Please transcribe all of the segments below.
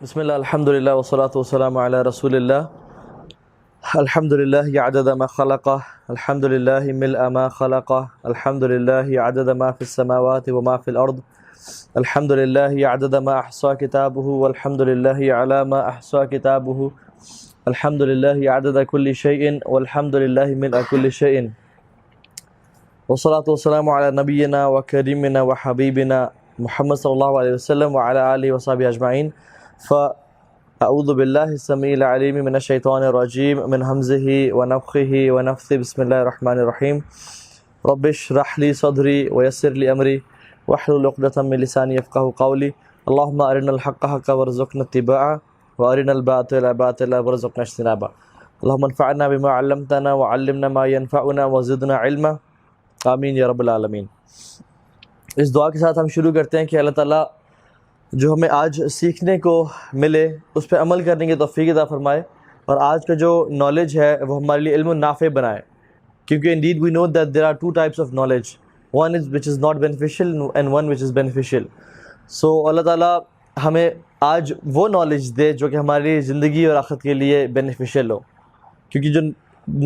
بسم الله الحمد لله والصلاة والسلام على رسول الله. الحمد لله عدد ما خلقه، الحمد لله ملء ما خلقه، الحمد لله عدد ما في السماوات وما في الأرض، الحمد لله عدد ما أحصى كتابه، والحمد لله على ما أحصى كتابه، الحمد لله عدد كل شيء، والحمد لله ملء كل شيء، والصلاة والسلام على نبينا وكريمنا وحبيبنا محمد صلى الله عليه وسلم وعلى آله وصحبه أجمعين. فأعوذ بالله السميع العليم من الشيطان الرجيم من همزه ونفخه ونفثه. بسم الله الرحمن الرحيم. رب اشرح لي صدري ويسر لي أمري واحلل عقدة من لساني يفقهوا قولي. اللهم أرنا الحق حقا وارزقنا اتباعه وأرنا الباطل باطلا وارزقنا اجتنابه. اللهم انفعنا بما علمتنا وعلمنا ما ينفعنا وزدنا علما. آمین یا رب العالمین. اس دعا کے ساتھ ہم شروع کرتے ہیں کہ اللہ تعالیٰ جو ہمیں آج سیکھنے کو ملے اس پہ عمل کرنے کی توفیق عطا فرمائے، اور آج کا جو نالج ہے وہ ہمارے لیے علم نافع بنائے، کیونکہ indeed we know that there are two types of knowledge. One is which is not beneficial and one which is beneficial. So اللہ تعالیٰ ہمیں آج وہ نالج دے جو کہ ہماری زندگی اور آخرت کے لیے بینیفیشیل ہو، کیونکہ جو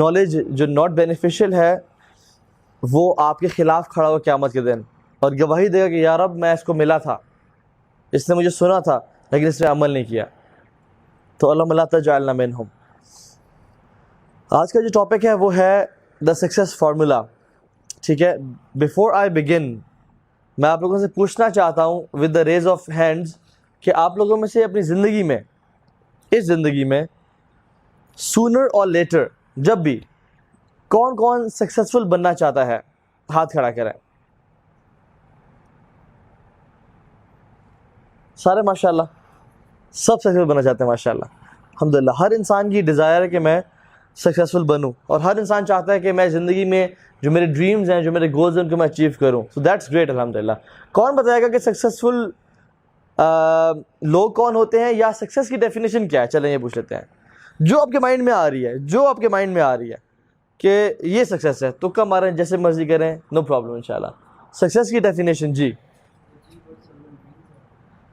نالج جو ناٹ بینیفیشیل ہے وہ آپ کے خلاف کھڑا ہو قیامت کے دن اور گواہی دے گا کہ یا رب میں اس کو ملا تھا، اس نے مجھے سنا تھا لیکن اس نے عمل نہیں کیا. تو اللہم لا تجعلنا منہم. آج کا جو ٹاپک ہے وہ ہے دا سکسیس فارمولا. ٹھیک ہے، بیفور آئی بگن میں آپ لوگوں سے پوچھنا چاہتا ہوں with the raise of hands کہ آپ لوگوں میں سے اپنی زندگی میں، اس زندگی میں سونر اور لیٹر جب بھی کون کون سکسیسفل بننا چاہتا ہے؟ ہاتھ کھڑا کریں. سارے ماشاءاللہ سب سکسیسفل بننا چاہتے ہیں ماشاءاللہ الحمدللہ. ہر انسان کی ڈیزائر ہے کہ میں سکسیسفل بنوں، اور ہر انسان چاہتا ہے کہ میں زندگی میں جو میرے ڈریمز ہیں، جو میرے گولز ہیں، ان کو میں اچیو کروں. سو دیٹس گریٹ الحمدللہ. کون بتائے گا کہ سکسیسفل لوگ کون ہوتے ہیں، یا سکسیس کی ڈیفینیشن کیا ہے؟ چلیں یہ پوچھ لیتے ہیں. جو آپ کے مائنڈ میں آ رہی ہے، جو آپ کے مائنڈ میں آ رہی ہے کہ یہ سکسیس ہے، تو کم ماریں، جیسے مرضی کریں، نو پرابلم انشاءاللہ. سکسیس کی ڈیفینیشن جی،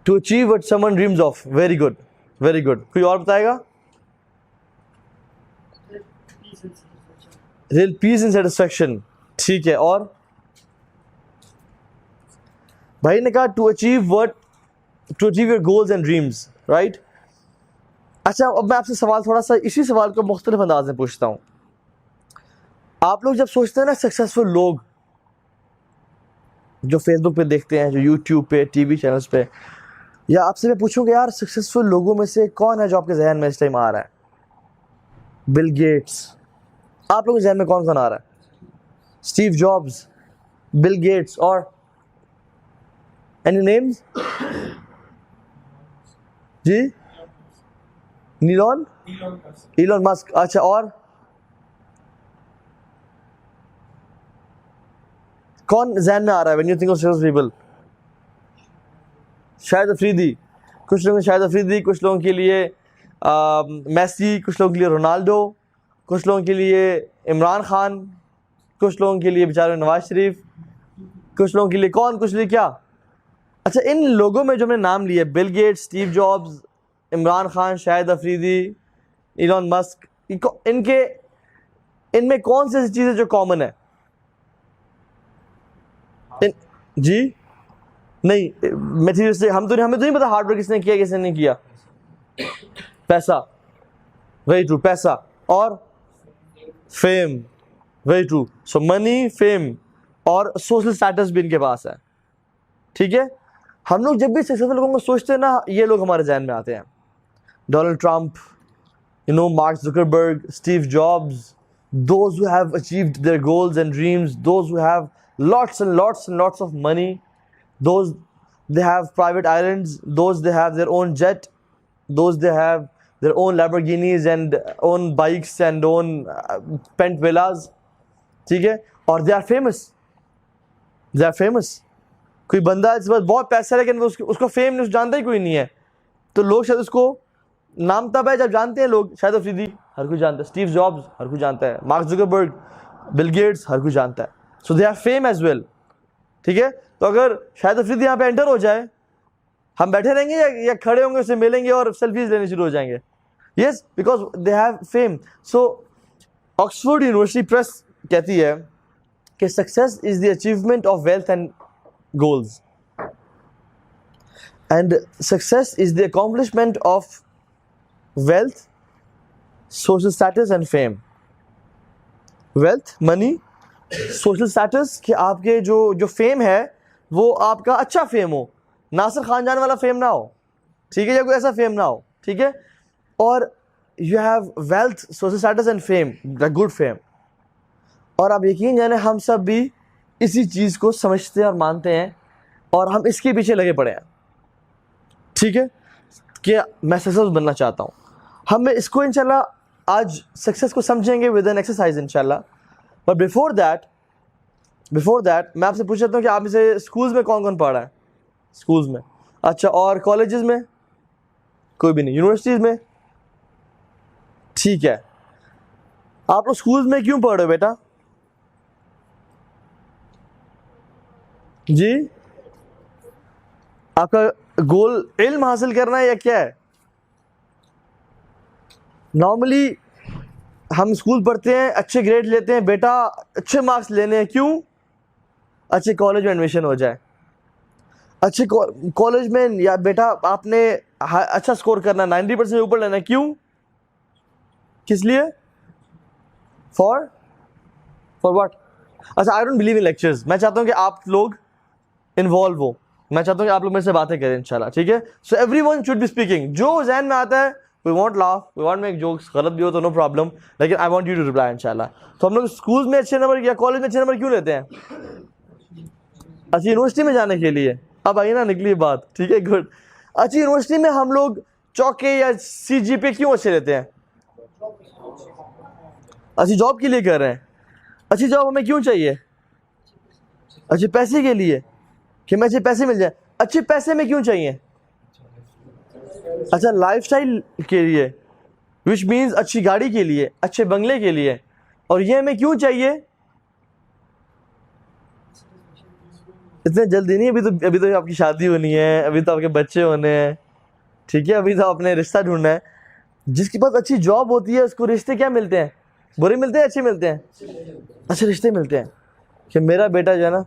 to achieve what someone dreams of. Very good, very good. کوئی اور بتائے گا؟ Real peace and satisfaction. ٹھیک ہے، اور بھائی نے کہا to achieve your goals and dreams, right. اچھا، اب میں آپ سے سوال تھوڑا سا اسی سوال کو مختلف انداز میں پوچھتا ہوں. آپ لوگ جب سوچتے ہیں نا سکسیسفل لوگ جو فیس بک پہ دیکھتے ہیں، جو یوٹیوب پہ، ٹی وی چینلز پہ، یا آپ سے میں پوچھوں کہ یار سکسیسفل لوگوں میں سے کون ہے جو آپ کے ذہن میں اس ٹائم آ رہا ہے؟ Bill Gates. آپ لوگوں کے ذہن میں کون کون آ رہا ہے؟ اسٹیو جابز، بل گیٹس، اور اینی نیمز؟ جی، ایلون مسک. اچھا، اور کون ذہن میں آ رہا ہے when you think of successful people؟ شاہد افریدی. کچھ لوگوں شاہد افریدی، کچھ لوگوں کے لیے میسی، کچھ لوگوں کے لیے رونالڈو، کچھ لوگوں کے لیے عمران خان، کچھ لوگوں کے لیے بیچارے نواز شریف، کچھ لوگوں کے لیے کون، کچھ لیے کیا. اچھا، ان لوگوں میں جو میں نے نام لیے، Bill Gates, Steve Jobs, Imran Khan, Shahid Afridi, Elon Musk, ان میں کون سی ایسی چیزیں جو کامن ہے؟ جی نہیں، میٹیریل سے ہمیں تو نہیں پتا ہارڈ ورک کس نے کیا، کس نے نہیں کیا. پیسہ، ویری ٹرو. پیسہ اور فیم، ویری ٹرو. سو منی، فیم اور سوشل اسٹیٹس بھی ان کے پاس ہے. ٹھیک ہے، ہم لوگ جب بھی سکسیسفل لوگوں کو سوچتے ہیں نا، یہ لوگ ہمارے ذہن میں آتے ہیں. Donald Trump, mark Zuckerberg, Steve jobs. Those who have achieved their goals and dreams, those who have lots and lots and lots of money, those they have private islands, those they have their own jet, those they have their own Lamborghinis and own bikes and own pent villas. ٹھیک ہے، اور they are famous. They are famous. کوئی بندہ اس وقت بہت پیسہ ہے لیکن اس کو فیم نہیں، جانتا ہی کوئی نہیں ہے، تو لوگ شاید اس کو نام تب ہے جب جانتے ہیں لوگ. شاہد افریدی ہر کوئی جانتا ہے، اسٹیو جابز ہر کوئی جانتا ہے، مارک زکربرگ، بل گیٹس ہر کوئی جانتا ہے. So they are fame as well. ٹھیک ہے، تو اگر شاہد افریدی یہاں پہ انٹر ہو جائے، ہم بیٹھے رہیں گے یا کھڑے ہوں گے, اسے ملیں گے اور سیلفیز لینے شروع ہو جائیں گے؟ Yes, because they have fame. So Oxford University Press کہتی ہے کہ success is the achievement of wealth and goals, and success is the accomplishment of wealth, social status and fame. Wealth, money, social status, کہ آپ کے جو fame ہے وہ آپ کا اچھا فیم ہو, ناصر خان جان والا فیم نہ ہو, ٹھیک ہے, یا کوئی ایسا فیم نہ ہو, ٹھیک ہے. اور you have wealth, social status and fame, the good fame. اور آپ یقین جانے ہم سب بھی اسی چیز کو سمجھتے ہیں اور مانتے ہیں, اور ہم اس کے پیچھے لگے پڑے ہیں, ٹھیک ہے, کہ میں سکسیس بننا چاہتا ہوں. ہم اس کو انشاءاللہ آج سکسیس کو سمجھیں گے ود این ایکسرسائز انشاءاللہ. بٹ بیفور دیٹ میں آپ سے پوچھ لیتا ہوں کہ آپ اسے اسکولز میں کون کون پڑھا ہے؟ اسکولز میں, اچھا, اور کالجز میں کوئی بھی نہیں, یونیورسٹیز میں, ٹھیک ہے. آپ لوگ اسکولز میں کیوں پڑھ رہے ہو بیٹا؟ جی, آپ کا گول علم حاصل کرنا ہے یا کیا ہے؟ نارملی ہم اسکول پڑھتے ہیں, اچھے گریڈ لیتے ہیں, بیٹا اچھے مارکس لینے ہیں, کیوں؟ اچھے کالج میں ایڈمیشن ہو جائے, اچھے کالج میں, یا بیٹا آپ نے اچھا اسکور کرنا ہے, 90% سے اوپر لینا ہے, کیوں؟ کس لیے؟ For what? اچھا, I don't believe in lectures. میں چاہتا ہوں کہ آپ لوگ انوالو ہو, میں چاہتا ہوں کہ آپ لوگ میرے سے باتیں کریں انشاءاللہ, ٹھیک ہے. So everyone should be speaking, جو ذہن میں آتا ہے. We want laugh, we want make jokes, غلط بھی ہو تو نو پرابلم, لیکن I want you to reply انشاءاللہ. تو ہم لوگ اسکولز میں اچھے نمبر یا کالج میں اچھے نمبر کیوں لیتے ہیں؟ اچھی یونیورسٹی میں جانے کے لیے. اب آئیے نا نکلی بات, ٹھیک ہے, گڈ. اچھی یونیورسٹی میں ہم لوگ چوکے یا سی جی پہ کیوں اچھے لیتے ہیں؟ اچھی جاب کے لیے کر رہے ہیں. اچھی جاب ہمیں کیوں چاہیے؟ اچھے پیسے کے لیے, کہ میں اچھے پیسے مل جائیں. اچھے پیسے میں کیوں چاہیے؟ اچھا لائف سٹائل کے لیے, وچ مینز اچھی گاڑی کے لیے, اچھے بنگلے کے لیے. اور یہ ہمیں کیوں چاہیے؟ اتنے جلدی نہیں, ابھی تو آپ کی شادی ہونی ہے, ابھی تو آپ کے بچے ہونے ہیں, ٹھیک ہے, ابھی تو آپ نے رشتہ ڈھونڈنا ہے. جس کے پاس اچھی جاب ہوتی ہے اس کو رشتے کیا ملتے ہیں؟ برے ملتے ہیں, اچھے ملتے ہیں؟ اچھے رشتے ملتے ہیں. کہ میرا بیٹا جو ہے نا,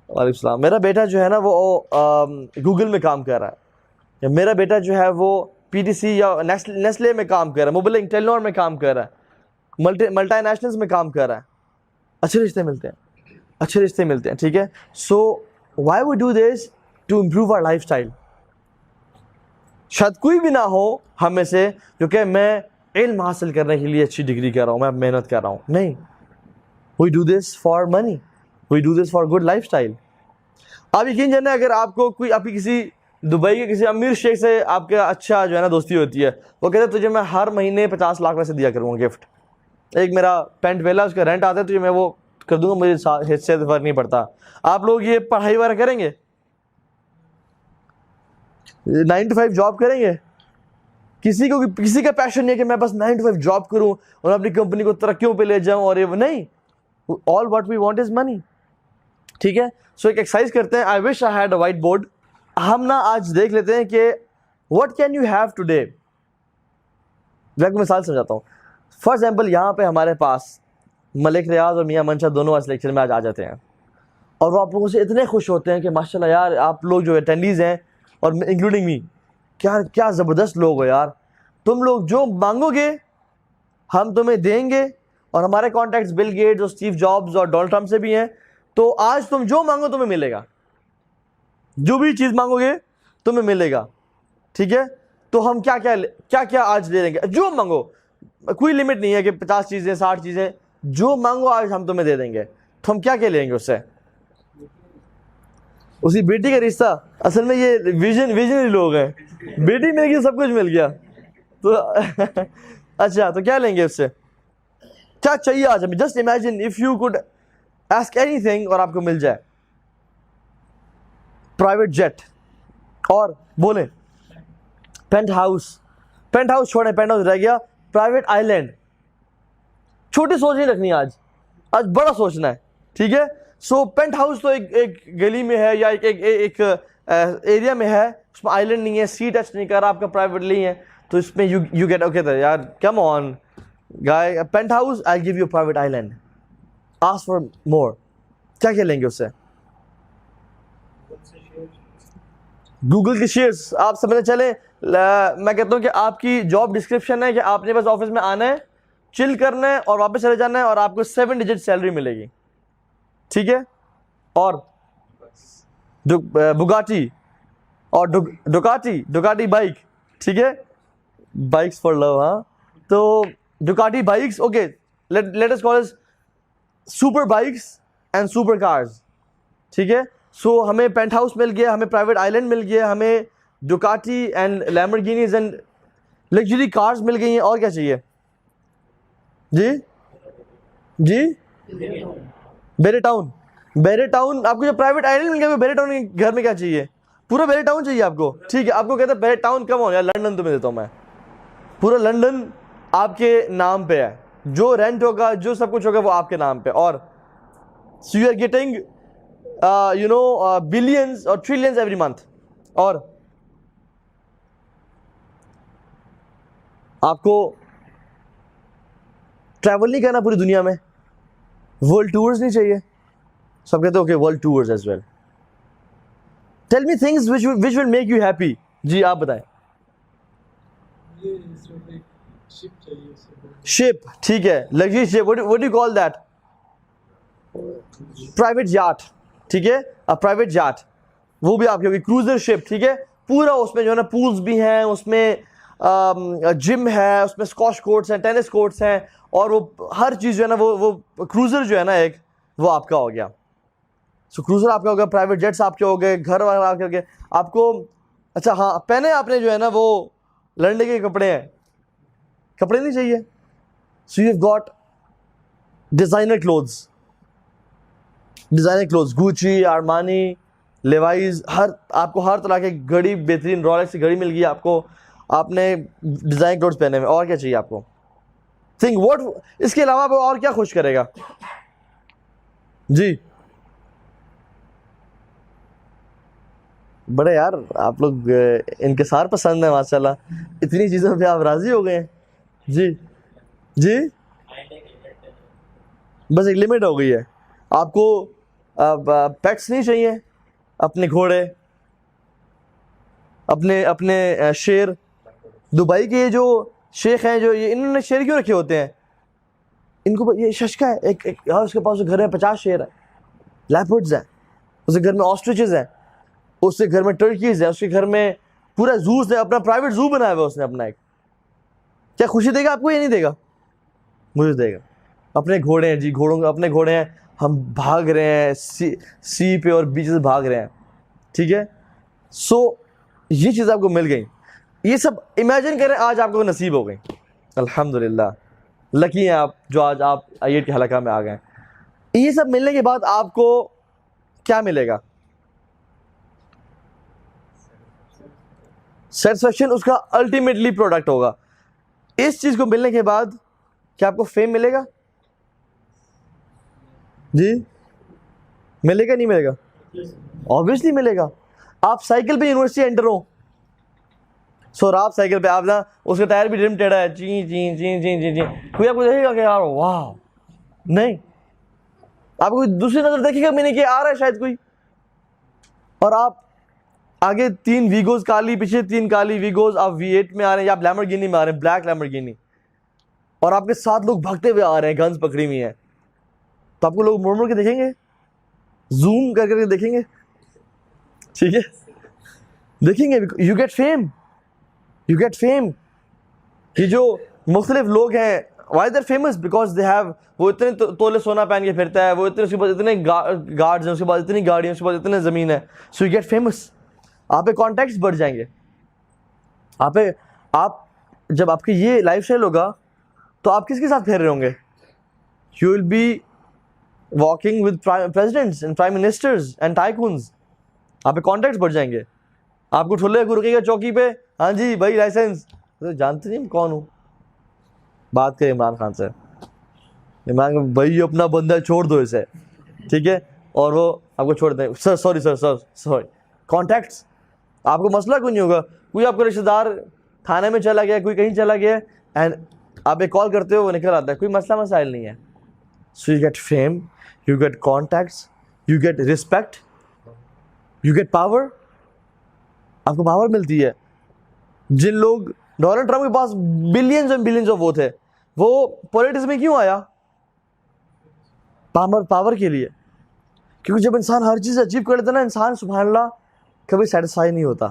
وعلیکم السلام, میرا بیٹا جو ہے نا وہ گوگل میں کام کر رہا ہے, یا میرا بیٹا جو ہے وہ پی ٹی سی یا نیسلے میں کام کر رہا ہے, موبائل ٹیلنور میں کام کر رہا ہے, ملٹی نیشنلز میں کام کر رہا ہے. اچھے رشتے ملتے ہیں, اچھے رشتے ملتے ہیں, ٹھیک ہے. So why we do this? To improve our lifestyle. شاید کوئی بھی نہ ہو ہم میں سے جو کہ میں علم حاصل کرنے کے لیے اچھی ڈگری کر رہا ہوں, میں محنت کر رہا ہوں, نہیں. We do this for money, we do this for good lifestyle. آپ یقین جانے, اگر آپ کو کوئی آپ کی کسی دبئی کے کسی امیر شیخ سے آپ کا اچھا جو ہے نا دوستی ہوتی ہے, وہ کہتے ہیں تجھے میں ہر مہینے 50 لاکھ ویسے دیا کروں گا گفٹ, ایک میرا پینٹ ویلا اس کا رینٹ آتا ہے, تجھے میں وہ کر دوں گا, مجھے حصے سے فرق نہیں پڑتا. آپ لوگ یہ پڑھائی وغیرہ کریں گے؟ 9 to 5 جاب کریں گے؟ کسی کا پیشن نہیں ہے کہ میں بس 9 to 5 جاب کروں اور اپنی کمپنی کو ترقیوں پہ لے جاؤں, اور یہ نہیں. All what we want is منی, ٹھیک ہے. سو ایک ایکسرسائز کرتے ہیں, I wish I had a whiteboard. ہم نا آج دیکھ لیتے ہیں کہ what can you have today. میں ایک مثال سمجھاتا ہوں. فار ایگزامپل, یہاں پہ ہمارے پاس ملک ریاض اور میاں منشا دونوں آج لیکچر میں آج آ جاتے ہیں, اور وہ آپ لوگوں سے اتنے خوش ہوتے ہیں کہ ماشاءاللہ یار آپ لوگ جو اٹینڈیز ہیں, اور انکلوڈنگ می, کیا زبردست لوگ ہو یار, تم لوگ جو مانگو گے ہم تمہیں دیں گے. اور ہمارے کانٹیکٹس بل گیٹس اور اسٹیو جابز اور ڈونلڈ ٹرمپ سے بھی ہیں, تو آج تم جو مانگو تمہیں ملے گا, جو بھی چیز مانگو گے تمہیں ملے گا, ٹھیک ہے. تو ہم کیا آج لے لیں گے, جو مانگو, کوئی لمٹ نہیں ہے کہ 50 چیزیں 60 چیزیں, جو مانگو آج ہم تمہیں دے دیں گے. تو ہم کیا لیں گے اس سے؟ اسی بیٹی کا رشتہ. اصل میں یہ ویژنری لوگ ہیں, بیٹی مل گئی سب کچھ مل گیا. تو اچھا, تو کیا لیں گے اس سے؟ کیا چاہیے آج ہمیں؟ Just imagine if you could ask anything اور آپ کو مل جائے. پرائیویٹ جیٹ, اور بولیں پینٹ ہاؤس چھوڑیں, پینٹ ہاؤس رہ گیا. Private island. چھوٹی سوچ نہیں رکھنی, آج بڑا سوچنا ہے, ٹھیک ہے. سو پینٹ ہاؤس تو ایک گلی میں ہے یا ایک ایریا میں ہے, اس میں آئی لینڈ نہیں ہے, سی ٹچ نہیں کر رہا, آپ کا پرائیویٹلی ہے, تو اس میں یو گیٹ اوکے یار come on guy, penthouse I give you private island, ask for more. کیا کیا لیں گے اس سے؟ گوگل کے شیئرس. آپ سمجھنے چلیں, میں کہتا ہوں کہ آپ کی جاب ڈسکرپشن ہے کہ آپ نے بس آفس میں آنا ہے, چل کرنا ہے اور واپس چلے جانا ہے, اور آپ کو 7 ڈیجٹ سیلری ملے گی, ٹھیک ہے. اور بگاٹی اور ڈوکاٹی بائک, ٹھیک ہے, بائکس فار لو. ہاں, تو Ducati bikes, okay, let us call super bikes and super cars, ٹھیک ہے. سو ہمیں پینٹ ہاؤس مل گیا, ہمیں پرائیویٹ آئی لینڈ مل گیا, ہمیں ڈوکاٹی اینڈ لیمبورگینیز اینڈ لگژری کارز مل گئی ہیں. اور کیا چاہیے جی؟ بیرے ٹاؤن آپ کو جو پرائیویٹ آئی لینڈ مل گیا, بیرے ٹاؤن کے گھر میں کیا چاہیے؟ پورا بیرے ٹاؤن چاہیے آپ کو, ٹھیک ہے. آپ کو کہتے ہیں بیرے ٹاؤن کم ہو یا لنڈن تمہیں دیتا ہوں میں, پورا لنڈن آپ کے نام پہ ہے, جو رینٹ ہوگا جو سب کچھ ہوگا وہ آپ کے نام پہ. اور so you are getting billions or trillions every month. اور آپ کو ٹریول نہیں کرنا پوری دنیا میں, ورلڈ ٹورز نہیں چاہیے. سب کہتے ہو کہ world tours as well. Tell me things which will make you happy. جی آپ بتائیں. شپ, ٹھیک ہے, luxury ship, what do you call that? Private yacht, ٹھیک ہے, پرائیویٹ یاٹ, وہ بھی آپ کی ہوگی. کروزر شپ, ٹھیک ہے, پورا اس میں جو ہے نا پولز بھی ہیں, اس میں جم ہے, اس میں اسکواش کورٹس ہیں, ٹینس کورٹس ہیں, اور وہ ہر چیز جو ہے نا وہ کروزر جو ہے نا ایک, وہ آپ کا ہو گیا. سو کروزر آپ کا ہو گیا, پرائیویٹ جیٹس آپ کے ہو گئے, گھر والا آپ کے ہو گئے. آپ کو اچھا ہاں پہنے آپ نے جو ہے نا وہ لڑنے کے کپڑے ہیں, کپڑے نہیں چاہیے. So you have got designer clothes, Gucci, Armani, Levi's, آپ کو ہر طرح کی گھڑی, بہترین رولیکس کی گھڑی مل گئی آپ کو, آپ نے ڈیزائن کلوتھس پہنے ہوئے. اور کیا چاہیے آپ کو؟ تھنک واٹ, اس کے علاوہ وہ اور کیا خوش کرے گا جی؟ بڑے یار آپ لوگ انکسار پسند ہیں ماشاء اللہ, اتنی چیزوں پہ آپ راضی ہو گئے ہیں. جی بس ایک لمٹ ہو گئی ہے. آپ کو پیٹس نہیں چاہیے, اپنے گھوڑے, اپنے شیر. دبئی کے یہ جو شیخ ہیں, جو یہ انہوں نے شیر کیوں رکھے ہوتے ہیں؟ ان کو یہ ششکا ہے ایک اس کے پاس گھر میں 50 شیر ہیں, لیپرڈز ہیں, اس کے گھر میں آسٹرچز ہیں, اس کے گھر میں ٹرکیز ہیں, اس کے گھر میں پورا زوز ہے, اپنا پرائیویٹ زو بنایا ہوا اس نے اپنا ایک. کیا خوشی دے گا آپ کو یا نہیں دے گا؟ مجھے دے گا. اپنے گھوڑے ہیں جی, اپنے گھوڑے ہیں, ہم بھاگ رہے ہیں سی پہ اور بیچز بھاگ رہے ہیں, ٹھیک ہے. سو یہ چیز آپ کو مل گئی. یہ سب امیجن کریں آج آپ کو نصیب ہو گئی, الحمدللہ, لکی ہیں آپ جو آج آپ آئیٹ کے حلقہ میں آ گئے. یہ سب ملنے کے بعد آپ کو کیا ملے گا؟ سیٹسفیکشن اس کا الٹیمیٹلی پروڈکٹ ہوگا. اس چیز کو ملنے کے بعد کیا آپ کو فیم ملے گا؟ جی ملے گا نہیں ملے گا؟ آبویسلی ملے گا. آپ سائیکل پہ یونیورسٹی انٹر ہو, سو آپ سائیکل پہ, آپ نا اس کا ٹائر بھی ڈرم ٹیڑھا ہے, چین چین چین چین چین چین, کوئی آپ کو دیکھے گا کہ یار واہ؟ نہیں. آپ کو دوسری نظر دیکھے گا میں نے کہ آ رہا ہے شاید کوئی, اور آپ آگے 3 ویگوز کالی, پیچھے 3 کالی ویگوز, آپ V8 میں آ رہے ہیں یا آپ لیمبورگینی میں آ رہے ہیں, بلیک لیمبورگینی, اور آپ کے ساتھ لوگ بھاگتے ہوئے آ رہے ہیں, گنز پکڑی ہوئی ہیں, تو آپ کو لوگ مڑ مڑ کے دیکھیں گے, زوم کر کے دیکھیں گے, ٹھیک ہے, دیکھیں گے. You get fame. یہ جو مختلف لوگ ہیں, why they're famous? because they have, وہ اتنے تولے سونا پہن کے پھرتا ہے, وہ اتنے, اس کے پاس اتنے گارڈز ہیں, اس کے پاس اتنی گاڑیاں, اس کے پاس اتنے زمین ہے. So you get famous. آپ پہ کانٹیکٹس بڑھ جائیں گے. آپ جب آپ کی یہ لائف اسٹائل ہوگا تو آپ کس کے ساتھ پھر رہے ہوں گے؟ You will be walking with presidents and prime ministers and tycoons. آپ پہ کانٹیکٹس بڑھ جائیں گے. آپ کو ٹھلے کو رکے گا چوکی پہ, ہاں جی بھائی لائسنس, جانتے نہیں کون ہوں, بات کریں عمران خان سے, عمران بھائی اپنا بندہ چھوڑ دو اسے, ٹھیک ہے, اور وہ آپ کو چھوڑ دیں, sir sorry sir sorry, contacts. آپ کو مسئلہ کوئی نہیں ہوگا, کوئی آپ کا رشتہ دار تھانے میں چلا گیا, کوئی کہیں چلا گیا, اینڈ آپ ایک کال کرتے ہو وہ نکل آتا ہے, کوئی مسئلہ مسائل نہیں ہے. So you get fame, you get contacts, you get respect, you get power. آپ کو پاور ملتی ہے. جن لوگ ڈونلڈ ٹرمپ کے پاس بلینز اینڈ بلینز آف وہ تھے, وہ پولیٹکس میں کیوں آیا؟ پاور کے لیے. کیونکہ جب انسان ہر چیز اچیو کر لیتا ہے نا, انسان سبحان اللہ کبھی سیٹسفائی نہیں ہوتا.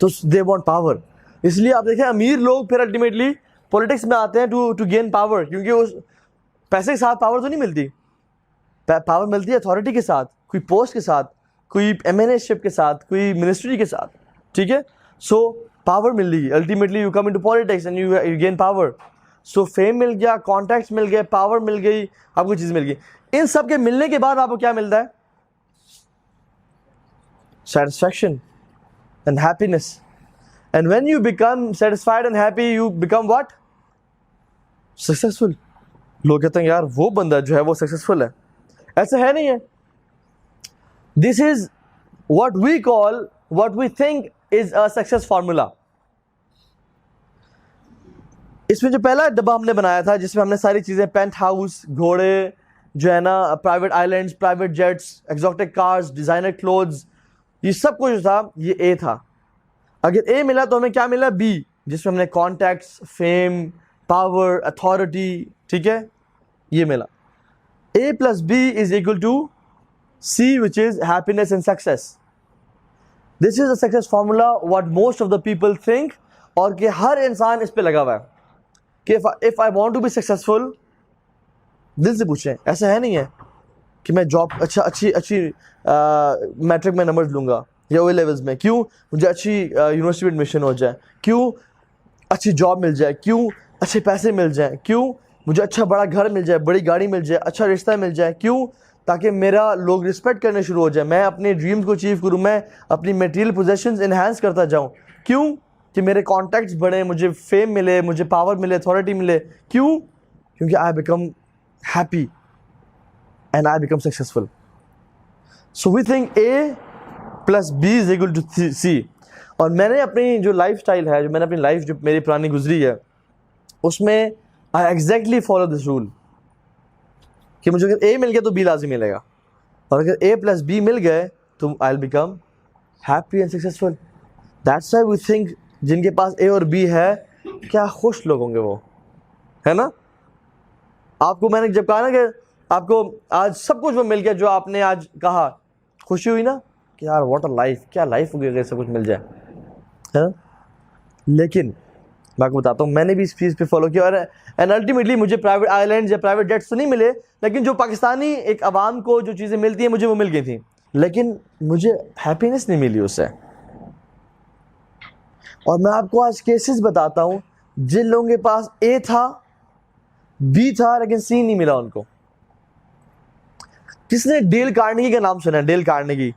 تو دے وانٹ پاور. اس لیے آپ دیکھیں امیر لوگ پھر الٹیمیٹلی پولیٹکس میں آتے ہیں ٹو گین پاور, کیونکہ اس پیسے کے ساتھ پاور تو نہیں ملتی. پاور ملتی ہے اتھارٹی کے ساتھ, کوئی پوسٹ کے ساتھ, کوئی ایم این اے شپ کے ساتھ, کوئی منسٹری کے ساتھ. ٹھیک ہے, سو پاور مل گئی. Ultimately you come into politics and you gain power. So fame مل گیا, کانٹیکٹس مل گئے, پاور مل گئی, آپ کو چیز مل گئی. ان سب کے ملنے کے بعد آپ کو کیا ملتا ہے؟ Satisfaction and happiness. And when you become satisfied and happy, you become what? Successful. لوگ کہتے ہیں یار وہ بندہ جو ہے وہ سکسیسفل ہے. ایسا ہے نہیں ہے. This is what we call, what we think is a success formula. اس میں جو پہلا ڈبہ ہم نے بنایا تھا جس میں ہم نے ساری چیزیں, پینٹ ہاؤس, گھوڑے جو ہے نا, private islands, private jets, exotic cars, designer clothes, یہ سب کچھ جو تھا یہ اے تھا. اگر اے ملا تو ہمیں کیا ملا؟ بی, جس میں ہم نے کانٹیکٹس, فیم, پاور, اتھارٹی, ٹھیک ہے, یہ ملا. A plus B is equal to C, which is happiness and success. This is a success formula what most of the people think, اور کہ ہر انسان اس پہ لگا ہوا ہے کہ if I want to be successful, دل سے پوچھیں. ایسا ہے نہیں ہے کہ میں جاب اچھی میٹرک میں نمبر لوں گا یا او لیولز میں, کیوں مجھے اچھی یونیورسٹی میں ایڈمیشن ہو جائے, کیوں اچھی جاب مل جائے, کیوں اچھے پیسے مل جائیں, کیوں مجھے اچھا بڑا گھر مل جائے, بڑی گاڑی مل جائے, اچھا رشتہ مل جائے, کیوں تاکہ میرا لوگ رسپیکٹ کرنے شروع ہو جائے, میں اپنے ڈریمز کو اچیو کروں, میں اپنی میٹیریل پوزیشنز انہینس کرتا جاؤں, کیوں کہ میرے کانٹیکٹس بڑھیں, مجھے فیم ملے, مجھے پاور ملے, اتھارٹی ملے. کیوں؟ کیونکہ I become happy and I become successful. So we think A plus B is equal to C. اور میں نے اپنی جو لائف اسٹائل ہے, جو میں نے اپنی لائف جو میری پرانی گزری ہے, اس میں آئی ایگزیکٹلی فالو دس رول کہ مجھے اگر اے مل گیا تو بی لازم ملے گا, اور اگر اے پلس بی مل گئے تو I will become happy and successful. That's why we think جن کے پاس اے اور بی ہے کیا خوش لوگ ہوں گے وہ, ہے نا. آپ کو میں نے جب کہا نا کہ آپ کو آج سب کچھ وہ مل گیا جو آپ نے آج کہا, خوشی ہوئی نا کہ یار واٹ اے لائف, کیا لائف ہوگی اگر سب کچھ مل جائے, ہے نا. لیکن میں آپ کو بتاتا ہوں, میں نے بھی اس چیز پہ فالو کیا, اور اینڈ الٹیمیٹلی مجھے پرائیویٹ آئیلینڈز یا پرائیویٹ جیٹس تو نہیں ملے, لیکن جو پاکستانی ایک عوام کو جو چیزیں ملتی ہیں مجھے وہ مل گئی تھیں, لیکن مجھے ہیپینس نہیں ملی اس سے. اور میں آپ کو آج کیسز بتاتا ہوں جن لوگوں کے پاس اے تھا, بی تھا, لیکن سی نہیں ملا ان کو. کس نے ڈیل کارنیگی کا نام سنا ہے؟ Dale Carnegie,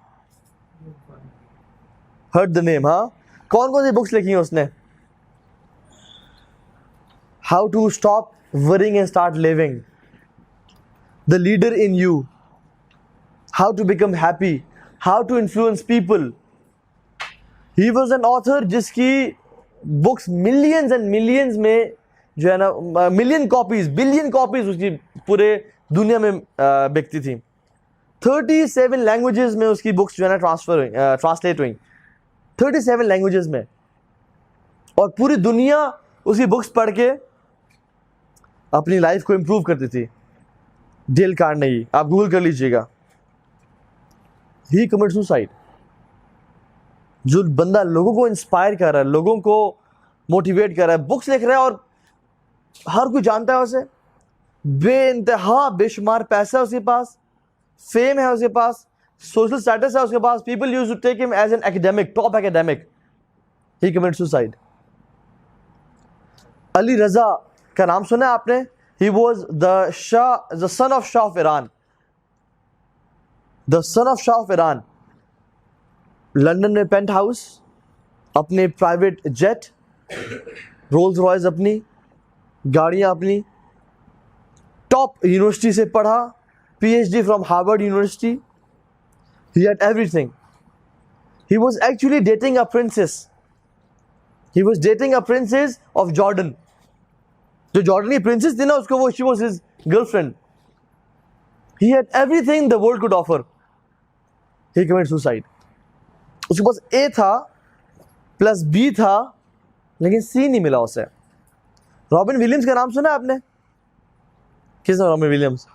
heard the name. ہاں, کون کون سی بکس لکھی ہیں اس نے؟ How to stop worrying and start living, the leader in you, how to become happy, how to influence people. He was an author جس کی بکس ملینز اینڈ ملینز میں جو ہے نا, ملین کاپیز, بلین کاپیز اس کی پورے دنیا میں بکتی تھیں. 37 لینگویجز میں اس کی بکس جو ہے نا ٹرانسلیٹ ہوئیں, 37 لینگویجز میں, اور پوری دنیا اس کی بکس پڑھ کے اپنی لائف کو امپروو کرتی تھی. ڈیل کارنیگی, آپ گوگل کر لیجئے گا. ہی کمٹ سوسائڈ. جو بندہ لوگوں کو انسپائر کر رہا ہے, لوگوں کو موٹیویٹ کر رہا ہے, بکس لکھ رہا ہے, اور ہر کوئی جانتا ہے اسے, بے انتہا بے شمار پیسہ ہے اس کے پاس, فیم ہے اس کے پاس, سوشل اسٹیٹس ہے اس کے پاس. People used to take him as an academic, top academic. He commit suicide. Ali Raza کا نام سنا ہے آپ نے؟ He was the son of Shah of Iran, the son of Shah of Iran. London میں پینٹ ہاؤس, اپنے پرائیویٹ جیٹ, رولز رائز اپنی, گاڑیاں اپنی, ٹاپ یونیورسٹی سے پڑھا, P H D from Harvard University. He had ایوری تھنگ. He was actually dating a princess. He was dating a princess of Jordan. جو جارڈن کی پرنسس تھی نا اس کو وہ she was his girlfriend. He had everything the world could offer. He committed suicide. اس کے پاس A تھا پلس B تھا لیکن C نہیں ملا اسے. رابن ولیمز کا نام سنا آپ نے؟ کس نے رابن ولیمز؟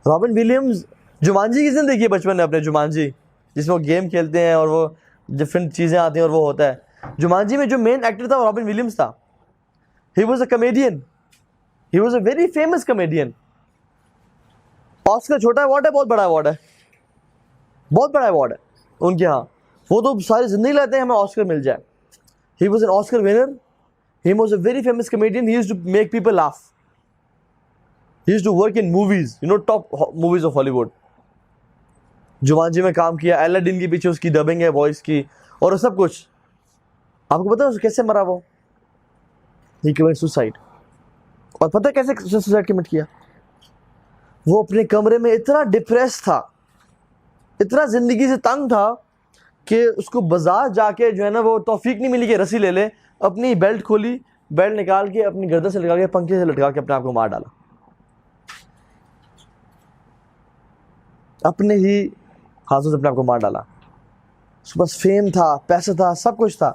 رابن ولیمز جمانجی کی زندگی ہے بچپن میں اپنے, جمانجی جس میں وہ گیم کھیلتے ہیں اور وہ ڈفرینٹ چیزیں آتی ہیں اور وہ ہوتا ہے. جمانجی میں جو مین ایکٹر تھا وہ رابن ولیمز تھا. He was a comedian. He was a very famous comedian. Oscar چھوٹا ایوارڈ ہے, بہت بڑا ایوارڈ ہے, بہت بڑا ایوارڈ ہے ان کے ہاں. وہ تو ساری زندگی لیتے ہیں ہمیں آسکر مل جائے. He was an Oscar winner. He was a very famous comedian. He used to make people laugh. He used to work in movies, you know, top movies of Hollywood. جمانجی میں کام کیا, الیڈن کے پیچھے اس کی ڈبنگ ہے voice کی اور سب کچھ. آپ کو پتا ہے کیسے مرا وہ؟ He committed suicide. اور پتہ کیسے سوسائڈ کمٹ کیا؟ وہ اپنے کمرے میں اتنا ڈپریس تھا, اتنا زندگی سے تنگ تھا کہ اس کو بازار جا کے جو ہے نا وہ توفیق نہیں ملی کہ رسی لے لے. اپنی بیلٹ کھولی, بیلٹ نکال کے اپنی گردن سے لگا کے پنکھے سے لٹکا کے اپنے آپ کو مار ڈالا. اپنے ہی ہاتھوں سے اپنے آپ کو مار ڈالا. اس کے پاس فیم تھا, پیسہ تھا, سب کچھ تھا,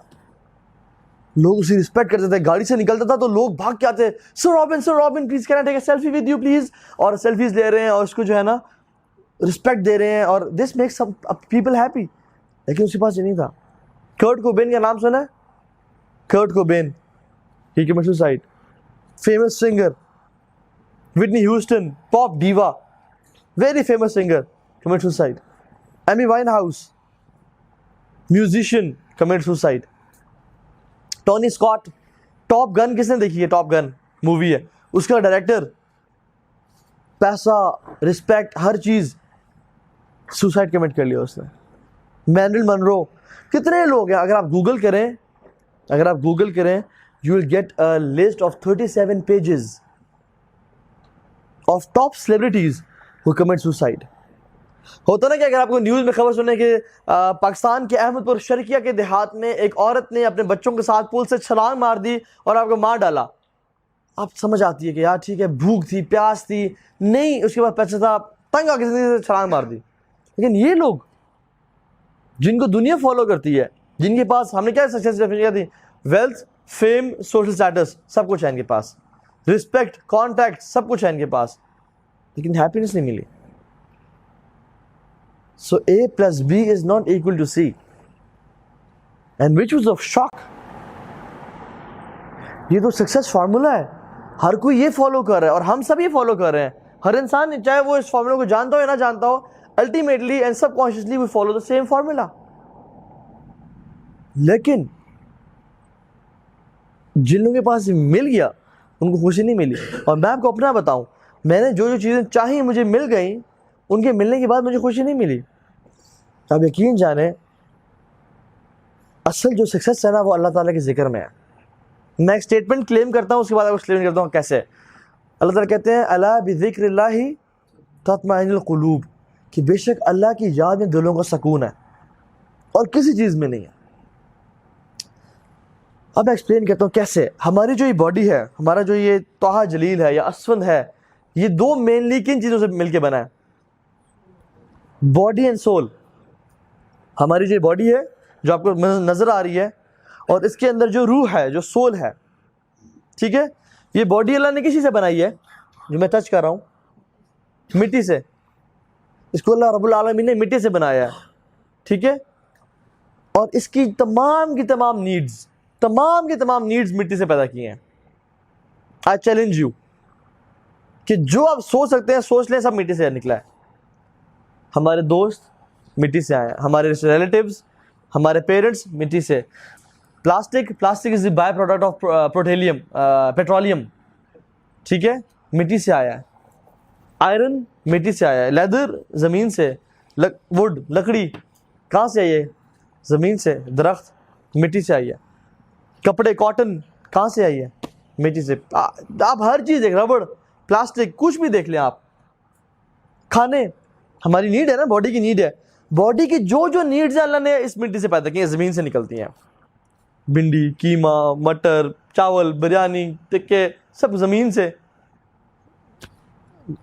لوگ اسی رسپیکٹ کرتے تھے. گاڑی سے نکلتا تھا تو لوگ بھاگ کے آتے, sir Robin please can I take a selfie with you please, اور سیلفیز لے رہے ہیں اور اس کو جو ہے نا رسپیکٹ دے رہے ہیں اور دس میکس پیپل ہیپی. لیکن اس کے پاس یہ نہیں تھا. کرٹ کوبین کا نام سنا ہے؟ Kurt Cobain, he committed suicide. Famous singer. Whitney Houston, pop diva, very famous singer, committed suicide. Amy Winehouse, musician, committed suicide. Tony Scott, top gun کس نے دیکھی ہے؟ ٹاپ گن مووی ہے, اس کا ڈائریکٹر, پیسہ, رسپیکٹ, ہر چیز, سوسائڈ کمٹ کر لیا اس نے. مینڈل منرو, کتنے لوگ ہیں. اگر آپ گوگل کریں you will get a list of 37 pages of top celebrities who commit suicide. ہوتا نا کہ اگر آپ کو نیوز میں خبر سنیں کہ پاکستان کے احمد پور شرقیہ کے دیہات میں ایک عورت نے اپنے بچوں کے ساتھ پل سے چھلانگ مار دی اور آپ کو مار ڈالا, آپ سمجھ آتی ہے کہ یار ٹھیک ہے, بھوک تھی, پیاس تھی, نہیں اس کے بعد پیسہ تھا, تنگ آ کے زندگی سے چھلانگ مار دی. لیکن یہ لوگ جن کو دنیا فالو کرتی ہے, جن کے پاس, ہم نے کیا سکسیس ڈیفینیشن دی, ویلتھ, فیم, سوشل اسٹیٹس, سب کچھ ہے ان کے پاس, رسپیکٹ, کانٹیکٹ, سب کچھ ہے ان کے پاس, لیکن ہیپینس نہیں ملی. So A plus B is not equal to C. And which was of shock. یہ تو سکسیس فارمولا ہے, ہر کوئی یہ فالو کر رہا ہے اور ہم سب یہ فالو کر رہے ہیں. ہر انسان چاہے وہ اس فارمولا کو جانتا ہو یا نہ جانتا ہو, ultimately and subconsciously we follow the same formula. لیکن جن لوگوں کے پاس مل گیا ان کو خوشی نہیں ملی. اور میں آپ کو اپنا بتاؤں, میں نے جو چیزیں چاہی مجھے مل گئیں, ان کے ملنے کے بعد مجھے خوشی نہیں ملی. آپ یقین جانیں اصل جو سکسیس ہے نا وہ اللہ تعالیٰ کے ذکر میں ہے. میں ایک اسٹیٹمنٹ کلیم کرتا ہوں, اس کے بعد آپ کو ایکسپلین کرتا ہوں کیسے. اللہ تعالیٰ کہتے ہیں الا بذکر اللہ تطمئن القلوب, کہ بے شک اللہ کی یاد میں دلوں کا سکون ہے اور کسی چیز میں نہیں ہے. اب میں ایکسپلین کرتا ہوں کیسے. ہماری جو یہ باڈی ہے, ہمارا جو یہ طہ جلیل ہے یا اسفند ہے, یہ دو مینلی کن چیزوں سے مل کے بنا ہے؟ Body and civil. ہماری جو باڈی ہے جو آپ کو نظر آ رہی ہے, اور اس کے اندر جو روح ہے, جو سول ہے, ٹھیک ہے, یہ باڈی اللہ نے کسی سے بنائی ہے جو میں ٹچ کر رہا ہوں, مٹی سے. اس کو اللہ رب العالمین نے مٹی سے بنایا ہے, ٹھیک ہے, اور اس کی تمام کی تمام نیڈز مٹی سے پیدا کی ہیں. آئی چیلنج یو کہ جو آپ سوچ سکتے ہیں سوچ لیں, سب مٹی سے نکلا ہے. ہمارے دوست مٹی سے آئے ہیں, ہمارے ریلیٹیوز, ہمارے پیرنٹس مٹی سے. Plastic is the by product of petroleum, ٹھیک ہے, مٹی سے آیا ہے. آئرن مٹی سے آیا ہے. لیدر زمین سے. ووڈ لکڑی کہاں سے آئی ہے؟ زمین سے. درخت مٹی سے آئی ہے. کپڑے کاٹن کہاں سے آئی ہے؟ مٹی سے. آپ ہر چیز دیکھ, ربڑ, پلاسٹک, کچھ بھی دیکھ لیں آپ. کھانے, ہماری نیڈ ہے نا, باڈی کی نیڈ ہے. باڈی کی جو جو نیڈز ہیں اللہ نے اس مٹی سے پیدا کی ہیں, زمین سے نکلتی ہیں. بھنڈی, قیمہ, مٹر, چاول, بریانی, ٹکے, سب زمین سے.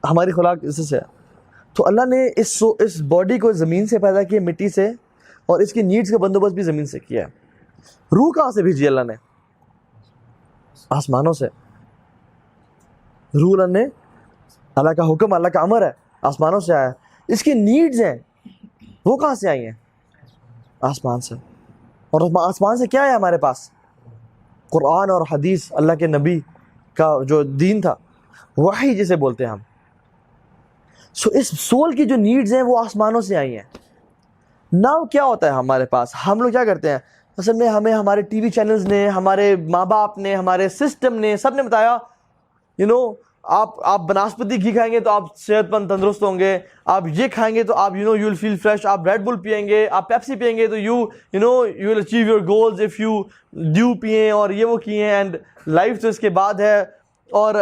ہماری خوراک اس سے ہے. تو اللہ نے اس باڈی کو زمین سے پیدا کیا, مٹی سے, اور اس کی نیڈز کا بندوبست بھی زمین سے کیا ہے. روح کہاں سے بھیجی اللہ نے؟ آسمانوں سے. روح اللہ نے, اللہ کا حکم, اللہ کا امر ہے, آسمانوں سے آیا. اس کی نیڈز ہیں وہ کہاں سے آئی ہیں؟ آسمان سے. اور آسمان سے کیا ہے ہمارے پاس؟ قرآن اور حدیث, اللہ کے نبی کا جو دین تھا, وحی جسے بولتے ہیں ہم. سو اس سول کی جو نیڈز ہیں وہ آسمانوں سے آئی ہیں. ناؤ کیا ہوتا ہے ہمارے پاس؟ ہم لوگ کیا کرتے ہیں اصل میں؟ ہمیں ہمارے ٹی وی چینلز نے, ہمارے ماں باپ نے, ہمارے سسٹم نے, سب نے بتایا آپ بناسپتی گھی کھائیں گے تو آپ صحت مند تندرست ہوں گے, آپ یہ کھائیں گے تو آپ یو ول فیل فریش, آپ ریڈ بل پئیں گے, آپ پیپسی پئیں گے تو you will achieve your goals if you due پئیں, اور یہ وہ کیے. اینڈ لائف تو اس کے بعد ہے, اور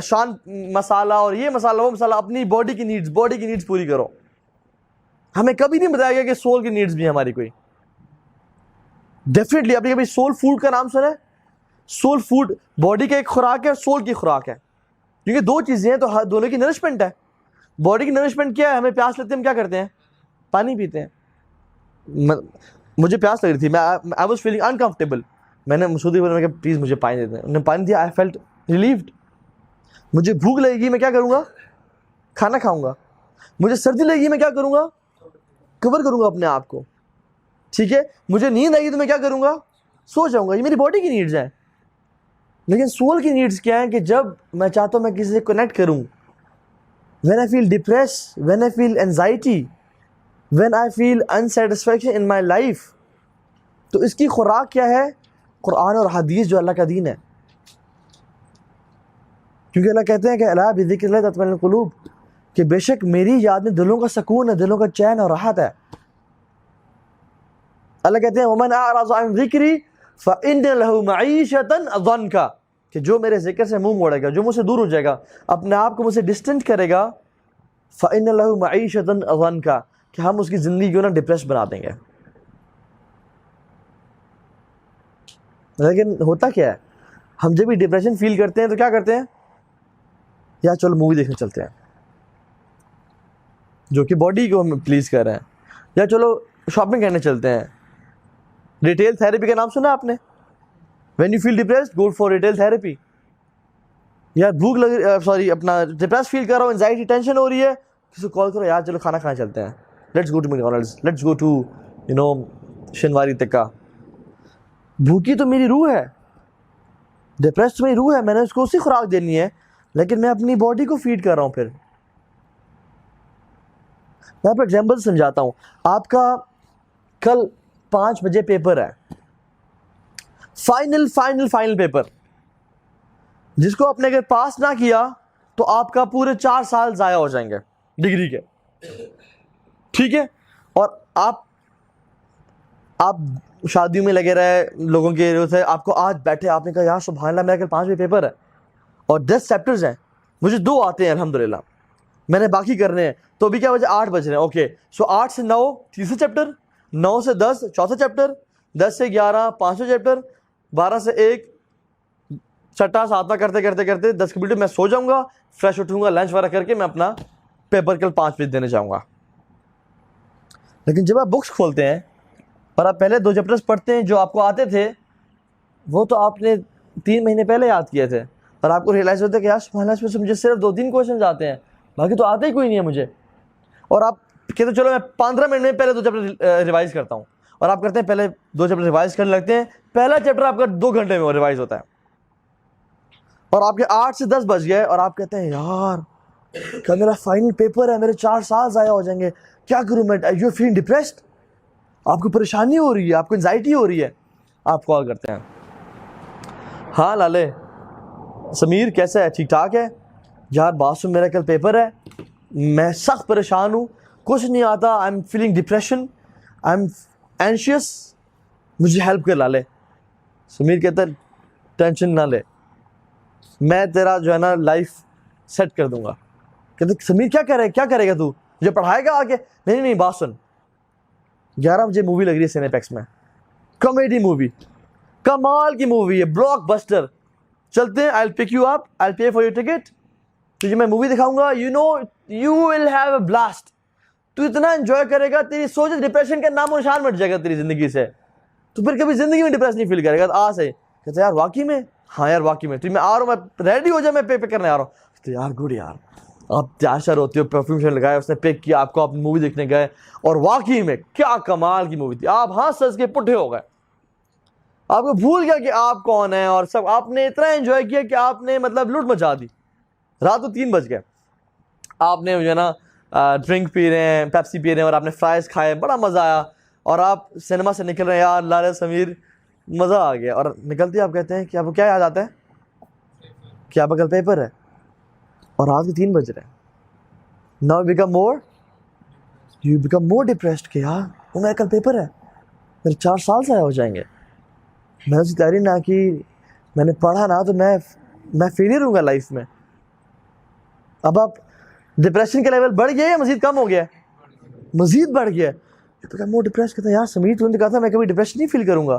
شان مسالہ اور یہ مسالہ وہ مسالہ, اپنی باڈی کی نیڈز پوری کرو. ہمیں کبھی نہیں بتایا گیا کہ سول کی نیڈز بھی ہماری کوئی. ڈیفینیٹلی آپ نے کبھی سول فوڈ کا نام سنا ہے؟ سول فوڈ باڈی کا ایک خوراک ہے اور سول کی خوراک ہے, کیونکہ دو چیزیں ہیں تو دونوں کی نرشمنٹ ہے. باڈی کی نرشمنٹ کیا ہے؟ ہمیں پیاس لگتی ہے, ہم کیا کرتے ہیں؟ پانی پیتے ہیں. مجھے پیاس لگ رہی تھی, آئی واز فیلنگ انکمفرٹیبل, میں نے مسعودی بولا, میں کہ پلیز مجھے پانی دے دیں. انہوں نے پانی دیا, آئی فیلٹ ریلیوڈ. مجھے بھوک لگے گی, میں کیا کروں گا؟ کھانا کھاؤں گا. مجھے سردی لگے گی, میں کیا کروں گا؟ کور کروں گا اپنے آپ کو. ٹھیک ہے, مجھے نیند آئے گی تو میں کیا کروں گا؟ سو جاؤں گا. یہ میری باڈی کی نیڈز ہیں. لیکن سول کی نیڈز کیا ہیں کہ جب میں چاہتا ہوں میں کسی سے کنیکٹ کروں, when I feel depressed, when I feel anxiety, when I feel unsatisfaction in my life, تو اس کی خوراک کیا ہے؟ قرآن اور حدیث جو اللہ کا دین ہے. کیونکہ اللہ کہتے ہیں کہ الا بذکر اللہ تطمئن القلوب, کہ بے شک میری یاد میں دلوں کا سکون ہے, دلوں کا چین اور راحت ہے. اللہ کہتے ہیں ومن اعرض عن ذکری فإن له معیشة ضنکا, کہ جو میرے ذکر سے منہ موڑے گا, جو مجھ سے دور ہو جائے گا, اپنے آپ کو مجھ سے ڈسٹنٹ کرے گا, فإن له معیشة ضنکا, کہ ہم اس کی زندگی کو نا ڈپریس بنا دیں گے. لیکن ہوتا کیا ہے, ہم جب بھی ڈپریشن فیل کرتے ہیں تو کیا کرتے ہیں؟ یا چلو مووی دیکھنے چلتے ہیں, جو کہ باڈی کو ہم پلیز کر رہے ہیں, یا چلو شاپنگ کرنے چلتے ہیں. ریٹیل تھیراپی کا نام سنا آپ نے؟ When you feel depressed go for retail therapy. یا بھوک لگ اپنا ڈپریس فیل کر رہا ہو, انزائٹی ٹینشن ہو رہی ہے, کسی کو کال کرو, یار چلو کھانا کھانے چلتے ہیں, let's go to McDonald's, let's go to Shinwari tikka. بھوکی تو میری روح ہے, ڈپریس تو میری روح ہے, میں نے اس کو اسی خوراک دینی ہے, لیکن میں اپنی باڈی کو فیڈ کر رہا ہوں. پھر میں آپ کو ایگزامپل سمجھاتا ہوں. آپ کا کل 5 بجے پیپر ہے, فائنل پیپر, جس کو آپ نے اگر پاس نہ کیا تو آپ کا پورے 4 سال ضائع ہو جائیں گے ڈگری کے. ٹھیک ہے, اور آپ شادیوں میں لگے رہے, لوگوں کے آپ کو آج بیٹھے, آپ نے کہا یار سبحان اللہ میرا کل 5 بجے پیپر ہے اور 10 چیپٹرز ہیں, مجھے 2 آتے ہیں الحمدللہ, میں نے باقی کرنے ہیں, تو ابھی کیا بجے 8 بج رہے ہیں. اوکے, سو 8 سے 9 تیسرا چیپٹر, 9 سے 10 چوتھا چیپٹر, 10 سے 11 5واں چیپٹر, 12 سے 1 چھٹا, 7واں کرتے کرتے 10 کمپلیٹ. میں سو جاؤں گا, فریش اٹھوں گا, لنچ وغیرہ کر کے میں اپنا پیپر کل 5 بجے دینے جاؤں گا. لیکن جب آپ بکس کھولتے ہیں اور آپ پہلے 2 چیپٹرز پڑھتے ہیں جو آپ کو آتے تھے, وہ تو آپ نے 3 مہینے پہلے یاد کیے تھے, اور آپ کو ریئلائز ہوتا ہے کہ یار سبحان اللہ, اس میں مجھے صرف 2-3 کویشچنز آتے ہیں, باقی تو آتے ہی کوئی نہیں ہے مجھے. اور آپ کہتے چلو میں 15 منٹ میں پہلے 2 چیپٹر ریوائز کرتا ہوں, اور آپ کرتے ہیں پہلے 2 چیپٹر ریوائز کرنے لگتے ہیں. پہلا چیپٹر آپ کا 2 گھنٹے میں ریوائز ہوتا ہے, اور آپ کے 8 سے 10 بج گئے, اور آپ کہتے ہیں یار کل میرا فائنل پیپر ہے, میرے 4 سال ضائع ہو جائیں گے, کیا کروں میں؟ یو فیل ڈپریسڈ, آپ کو پریشانی ہو رہی ہے, آپ کو انزائٹی ہو رہی ہے, آپ کال کرتے ہیں, ہاں لالے سمیر کیسا ہے, ٹھیک ٹھاک ہے یار, بات سن میرا کل پیپر ہے, میں سخت پریشان ہوں, کچھ نہیں آتا, I am feeling depression, I am anxious, مجھے ہیلپ کر لالے. سمیر کہتا ہے ٹینشن نہ لے, میں تیرا جو ہے نا لائف سیٹ کر دوں گا. کہتے سمیر کیا کرے گا تو, مجھے پڑھائے گا آگے؟ نہیں بات سن, 11 بجے مووی لگ رہی ہے سینیپیکس میں, کامیڈی مووی, کمال کی مووی ہے, بلاک بسٹر. چلتے ہیں, I will pick you up, I will pay for your ticket, تجھے میں مووی دکھاؤں گا, you will have a blast. تو اتنا انجوائے کرے گا, تیری سوچ ڈپریشن کا نام و نشان مٹ جائے گا تیری زندگی سے, تو پھر کبھی زندگی میں ڈپریس نہیں فیل کرے گا. آ سے کہتے یار واقعی میں, ہاں یار واقعی میں, تو میں آ رہا ہوں, میں ریڈی ہو جائے, میں پے کرنے آ رہا ہوں. تو یار گڈ یار, آپ تیار شر ہوتے ہو, پرفیوم لگایا, اس نے پک کیا آپ کو, آپ مووی دیکھنے گئے, اور واقعی میں کیا کمال کی مووی تھی. آپ ہنس ہنس کے پٹھے ہو گئے, آپ کو بھول گیا کہ آپ کون ہیں, اور سب آپ نے اتنا انجوائے کیا کہ آپ نے مطلب لوٹ مچا دی. رات کو 3 بج گئے, آپ نے جو ہے نا ڈرنک پی رہے ہیں, پیپسی پی رہے ہیں, اور آپ نے فرائز کھائے, بڑا مزہ آیا, اور آپ سنیما سے نکل رہے ہیں, یار لارے سمیر مزہ آ گیا, اور نکلتے آپ کہتے ہیں کہ آپ کو کیا یاد آتا ہے, کیا بغل پیپر ہے, اور رات کے 3 بج رہے ہیں. Now you become more depressed کہ یار وہ میرا کل پیپر ہے, میرے 4 سال ضائع ہو جائیں گے, میں اس کی تیاری نہ کی, میں نے پڑھا نہ, تو میں فیلئر ہوں گا لائف میں. اب آپ ڈپریشن کا لیول بڑھ گیا یا مزید کم ہو گیا, مزید بڑھ گیا. مور ڈپریس کہتا ہے یار سمیر تو نے کہا تھا میں کبھی ڈپریشن نہیں فیل کروں گا,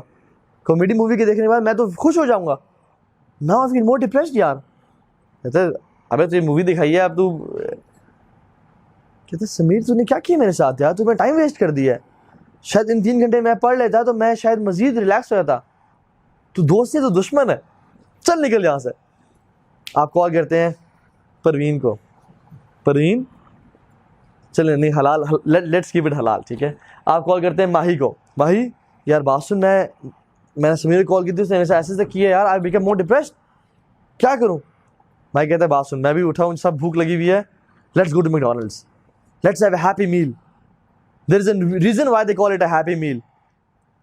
کامیڈی مووی کے دیکھنے کے بعد میں تو خوش ہو جاؤں گا. Now I feel more depressed یار. کہتا ہے ابے تو یہ مووی دکھائی ہے, اب تو کہتے سمیر تو نے کیا کیا میرے ساتھ یار, تو میں ٹائم ویسٹ کر دیا ہے, شاید ان 3 گھنٹے میں پڑھ لیتا تو میں شاید مزید ریلیکس ہو جاتا. تو دوست ہے تو دشمن ہے, چل نکل یہاں سے. آپ کال کرتے ہیں پروین کو, پروین چلیں نہیں حلال, لیٹس کیپ اٹ حلال, ٹھیک ہے. آپ کال کرتے ہیں ماہی کو, ماہی یار بات سن, میں نے سمیر کو کال کی تھی, اس نے ایسے کیا یار, آئی بیکم مور ڈپریسڈ, کیا کروں. بھائی کہتا ہے بات سن, میں بھی اٹھا ہوں, سب بھوک لگی ہوئی ہے, let's go to McDonald's, let's have a happy meal. There is a reason why they call it a happy meal,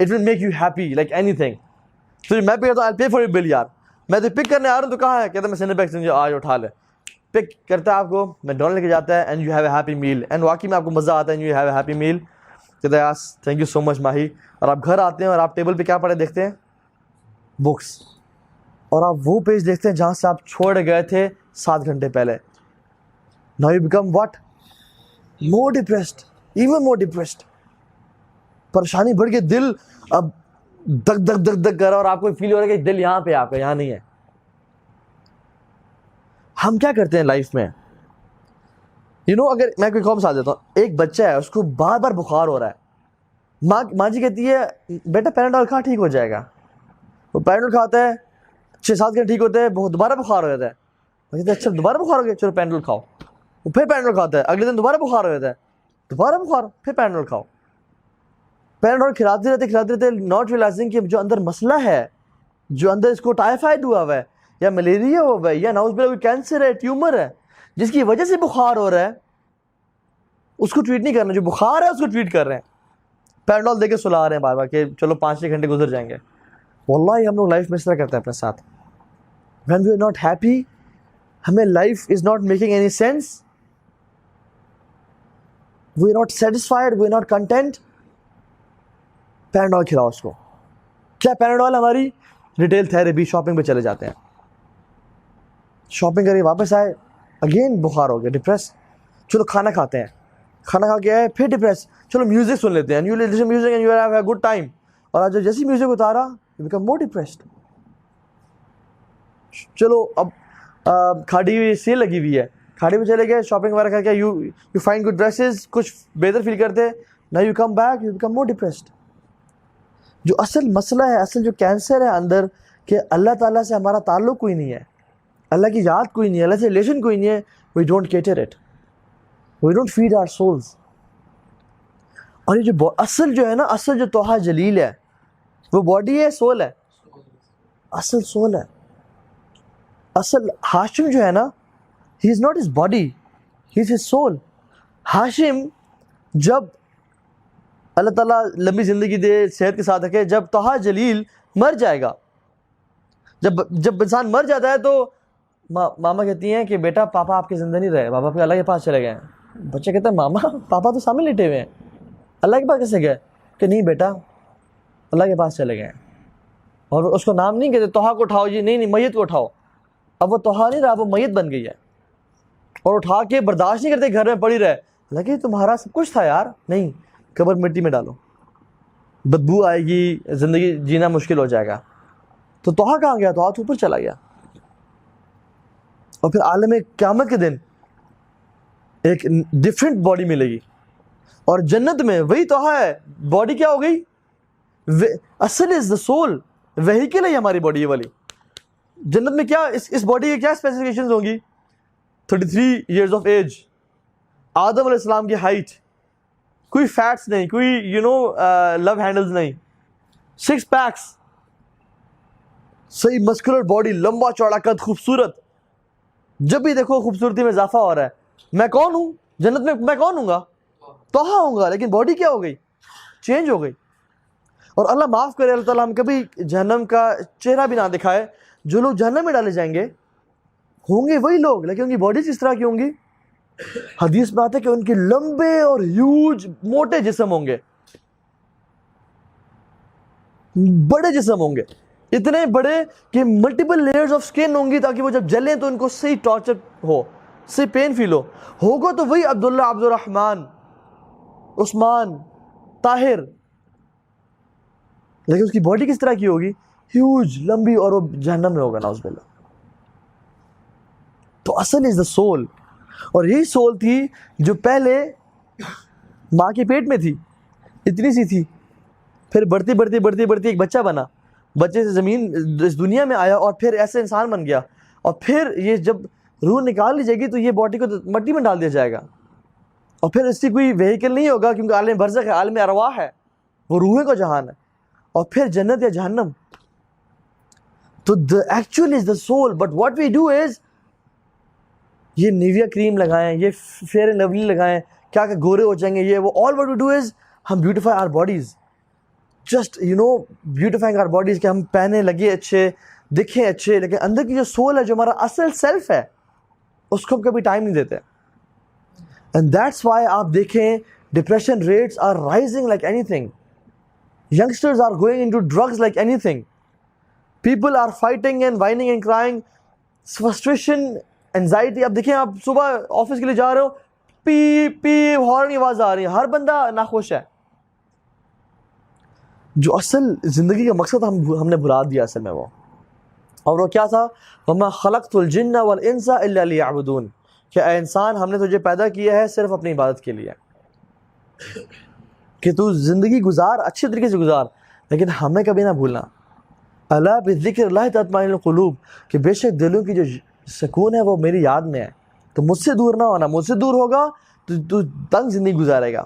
it will make you happy like anything. تو میں کہتا ہوں آئی پے فار یور بل یار, میں تو پک کرنے آ رہا ہوں, تو کہاں ہے, کہتا ہے میں سینیپیکس سے, آج اٹھا لے. پک کرتا ہے آپ کو, میکڈونلڈ لے کے جاتا ہے, and you have a happy meal, and واقعی میں آپ کو مزہ آتا ہے, and you have a happy meal. کہتا ہے یس تھینک یو سو مچ ماہی. اور آپ گھر آتے ہیں, اور آپ ٹیبل پہ کیا پڑے دیکھتے ہیں, بکس, اور آپ وہ پیج دیکھتے ہیں جہاں سے آپ چھوڑ گئے تھے 7 گھنٹے پہلے. Now you become what, more depressed, even more depressed. پریشانی بڑھ گئی, دل اب دک دک دک دک کر رہا, اور آپ کو فیل ہو رہا ہے کہ دل یہاں پہ, آپ کا یہاں نہیں ہے. ہم کیا کرتے ہیں لائف میں, اگر میں کوئی قوم ساتھ دیتا ہوں, ایک بچہ ہے, اس کو بار بار بخار ہو رہا ہے, ماں جی کہتی ہے بیٹا پیناڈول کھا, ٹھیک ہو جائے گا. وہ پیناڈول کھاتا ہے, 6-7 گھنٹے ٹھیک ہوتے ہیں, دوبارہ بخار ہو جاتا ہے. وہ کہتے ہیں اچھا دوبارہ بخار ہو گیا, چلو پیناڈول کھاؤ. وہ پھر پیناڈول کھاتا ہے, اگلے دن دوبارہ بخار ہو جاتا ہے, دوبارہ بخار, پھر پیناڈول کھاؤ. پیناڈول کھلاتے رہتے, ناٹ ریئلائزنگ کہ جو اندر مسئلہ ہے, جو اندر اس کو ٹائیفائڈ ہوا ہوا ہے, یا ملیریا ہوا ہوا ہے, یا ناؤز باللہ کوئی کینسر ہے, ٹیومر ہے, جس کی وجہ سے بخار ہو رہا ہے, اس کو ٹریٹ نہیں کرنا. جو بخار ہے اس کو ٹریٹ کر رہے ہیں, پیناڈول دے کے سلا رہے ہیں بار بار کہ چلو 5-6 گھنٹے گزر جائیں گے. واللہ ہم لوگ لائف میں اس طرح کرتے ہیں اپنے ساتھ. when we are not happy, ہمیں life is not making any sense, we are not satisfied, we are not content, Panadol کھلاؤ اس کو. کیا پیناڈول ہماری ریٹیل تھیراپی, شاپنگ پہ چلے جاتے ہیں, شاپنگ کریے واپس آئے, اگین بخار ہو گیا, ڈپریس. چلو کھانا کھاتے ہیں, کھانا کھا کے آئے پھر ڈپریس, چلو میوزک سن لیتے ہیں, you listen music and you have a good time, اور آج جیسی میوزک اتارا یو بیکم مور ڈپریسڈ. چلو اب کھاڑی ہوئی سیل لگی ہوئی ہے, کھاڑی پہ چلے گئے, شاپنگ وغیرہ کر کے, یو فائنڈ گڈ ڈریسز, کچھ بہتر فیل کرتے, نا you come back, you become more depressed. جو اصل مسئلہ ہے, اصل جو کینسر ہے اندر, کہ اللہ تعالیٰ سے ہمارا تعلق کوئی نہیں ہے, اللہ کی یاد کوئی نہیں ہے, اللہ سے ریلیشن کوئی نہیں ہے. We don't cater it, we don't feed our souls. اور یہ جو اصل جو ہے نا, اصل جو توحا جلیل ہے, وہ باڈی ہے, سول ہے, اصل سول ہے. اصل ہاشم جو ہے نا, he is not his body, he is his soul. Hashim جب اللہ تعالیٰ لمبی زندگی دے, صحت کے ساتھ رکھے, جب طہا جلیل مر جائے گا, جب انسان مر جاتا ہے تو ماما کہتی ہیں کہ بیٹا پاپا آپ کے زندہ نہیں رہے, پاپا پھر اللہ کے پاس چلے گئے. بچہ کہتا ہے ماما پاپا تو سامنے لیٹے ہوئے ہیں, اللہ کے پاس کیسے گئے؟ کہ نہیں بیٹا اللہ کے پاس چلے گئے. اور اس کو نام نہیں کہتے طہا کو اٹھاؤ جی, نہیں میت کو اٹھاؤ. اب وہ طہا نہیں رہا, وہ میت بن گئی ہے, اور اٹھا کے برداشت نہیں کرتے, گھر میں پڑی رہے. لگے تمہارا سب کچھ تھا یار, نہیں, قبر مٹی میں ڈالو. بدبو آئے گی, زندگی جینا مشکل ہو جائے گا. تو توحا کہاں گیا؟ توحا تو اوپر چلا گیا. اور پھر عالم قیامت کے دن ایک ڈفرینٹ باڈی ملے گی, اور جنت میں وہی توحا ہے. باڈی کیا ہو گئی؟ اصل از دا سول, وہیکل ہے ہماری باڈی یہ والی. جنت میں کیا اس باڈی کی کیا اسپیسیفکیشنز ہوں گی؟ 33 ایئرز آف ایج, آدم علیہ السلام کی ہائٹ, کوئی فیٹس نہیں, کوئی لو ہینڈلز نہیں, 6 پیکس, صحیح مسکولر باڈی, لمبا چوڑا قد, خوبصورت. جب بھی دیکھو خوبصورتی میں اضافہ ہو رہا ہے. میں کون ہوں جنت میں؟ میں کون ہوں گا؟ توحا ہوں گا. لیکن باڈی کیا ہو گئی؟ چینج ہو گئی. اور اللہ معاف کرے, اللہ تعالیٰ ہم کبھی جہنم کا چہرہ بھی نہ دکھائے. جو لوگ جہنم میں ڈالے جائیں گے ہوں گے وہی لوگ, لیکن ان کی باڈیز اس طرح کی ہوں گی. حدیث میں آتا ہے کہ ان کے لمبے اور ہیوج موٹے جسم ہوں گے, بڑے جسم ہوں گے, اتنے بڑے کہ ملٹیپل لیئرز آف سکن ہوں گی, تاکہ وہ جب جلیں تو ان کو صحیح ٹارچر ہو, صحیح پین فیل ہو. ہوگا تو وہی عبداللہ, عبد الرحمن, عثمان, طاہر, لیکن اس کی باڈی کس طرح کی ہوگی؟ ہیوج, لمبی, اور وہ جہنم میں ہوگا نعوذ باللہ. تو اصل از دا سول. اور یہی سول تھی جو پہلے ماں کے پیٹ میں تھی, اتنی سی تھی, پھر بڑھتی بڑھتی بڑھتی بڑھتی ایک بچہ بنا, بچے سے زمین اس دنیا میں آیا, اور پھر ایسے انسان بن گیا. اور پھر یہ جب روح نکال لی جائے گی تو یہ باڈی کو مٹی میں ڈال دیا جائے گا, اور پھر اس کی کوئی وہیکل نہیں ہوگا, کیونکہ عالم برزخ ہے, عالم ارواح ہے, وہ روحیں کا جہان ہے. اور پھر جنت یا جہنم. تو the actual is the soul, but what we do is یہ نیویا کریم لگائیں, یہ فیئر اینڈ لولی لگائیں, کیا کہ گورے ہو جائیں گے یہ وہ. all what we do is ہم beautify our bodies, just بیوٹیفائنگ our bodies, کہ ہم پہنے لگے اچھے, دکھیں اچھے, لیکن اندر کی جو سول ہے, جو ہمارا اصل سیلف ہے, اس کو ہم کبھی ٹائم نہیں دیتے. and that's why آپ دیکھیں depression rates are rising like anything, youngsters are going into drugs like anything, people are fighting and whining and crying, frustration, anxiety. اب دیکھیں, آپ صبح آفس کے لیے جا رہے ہو, پی پی ہارن کی آواز آ رہی ہے, ہر بندہ ناخوش ہے. جو اصل زندگی کا مقصد ہم نے بھلا دیا اصل میں وہ, اور وہ کیا تھا؟ وَمَا خَلَقْتُ الْجِنَّ وَالْإِنسَ إِلَّا لِيَعْبُدُونَ, کہ اے انسان ہم نے تجھے پیدا کیا ہے صرف اپنی عبادت کے لیے, کہ تو زندگی گزار, اچھے طریقے سے گزار, لیکن ہمیں کبھی نہ بھولنا. الا بذکر اللہ تطمئن القلوب, کہ بے شک دلوں کی جو سکون ہے وہ میری یاد میں ہے. تو مجھ سے دور نہ ہونا, مجھ سے دور ہوگا تو تنگ زندگی گزارے گا.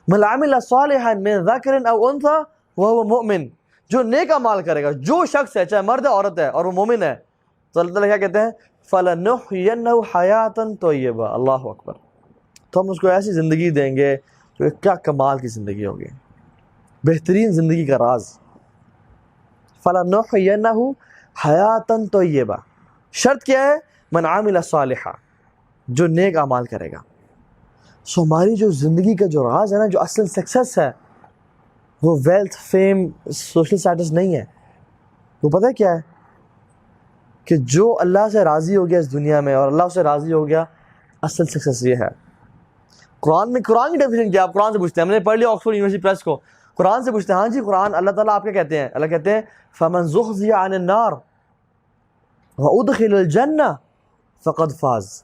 من عمل صالحا من ذکر او انثى وهو مؤمن, جو نیک اعمال کرے گا, جو شخص ہے, چاہے مرد ہے عورت ہے, اور وہ مومن ہے, تو اللہ تعالیٰ کیا کہتے ہیں؟ فَلَنُحْيِيَنَّهُ حَيَاةً طَيِّبَةً. اللہ اکبر. تو ہم اس کو ایسی زندگی دیں گے جو کیا کمال کی زندگی ہوگی, بہترین زندگی کا راز. فَلَنُحْيِيَنَّهُ حَيَاةً طَيِّبَةً. شرط کیا ہے؟ من عامل صالحا, جو نیک اعمال کرے گا. سو ہماری جو زندگی کا جو راز ہے نا, جو اصل سکسیس ہے, وہ ویلتھ, فیم, سوشل سٹیٹس نہیں ہے. وہ پتہ ہے کیا ہے؟ کہ جو اللہ سے راضی ہو گیا اس دنیا میں, اور اللہ سے راضی ہو گیا, اصل سکسیس یہ ہے. قرآن کی ڈیفینیشن کیا؟ آپ قرآن سے پوچھتے ہیں, ہم نے پڑھ لیا آکسفورڈ یونیورسٹی پریس کو, قرآن سے پوچھتے ہیں, ہاں جی قرآن, اللہ تعالیٰ آپ کیا کہتے ہیں؟ اللہ کہتے ہیں فَمَنْ زُحْزِحَ عَنِ النَّارِ وَأُدْخِلَ الْجَنَّةَ فَقَدْ فَازَ.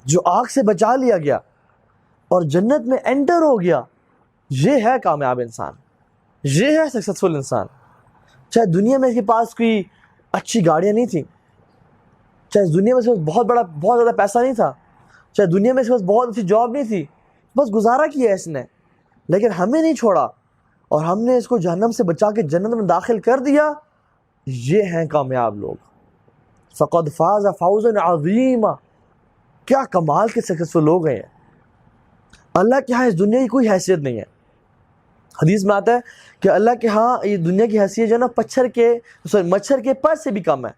جو آگ سے بچا لیا گیا اور جنت میں انٹر ہو گیا, یہ ہے کامیاب انسان, یہ ہے سکسیسفل انسان. چاہے دنیا میں اس کے پاس کوئی اچھی گاڑیاں نہیں تھیں, چاہے دنیا میں اس کے پاس بہت زیادہ پیسہ نہیں تھا, چاہے دنیا میں اس کے پاس بہت اچھی جاب نہیں تھی, بس گزارا کیا ہے اس نے, لیکن ہمیں نہیں چھوڑا, اور ہم نے اس کو جہنم سے بچا کے جنت میں داخل کر دیا. یہ ہیں کامیاب لوگ. فَقَدْ فَازَ فَوْزًا عَظِيمًا. کیا کمال کے سکسیسفل لوگ ہیں. اللہ کے ہاں اس دنیا کی کوئی حیثیت نہیں ہے. حدیث میں آتا ہے کہ اللہ کے ہاں یہ دنیا کی حیثیت جو ہے نا, مچھر کے پر سے بھی کم ہے,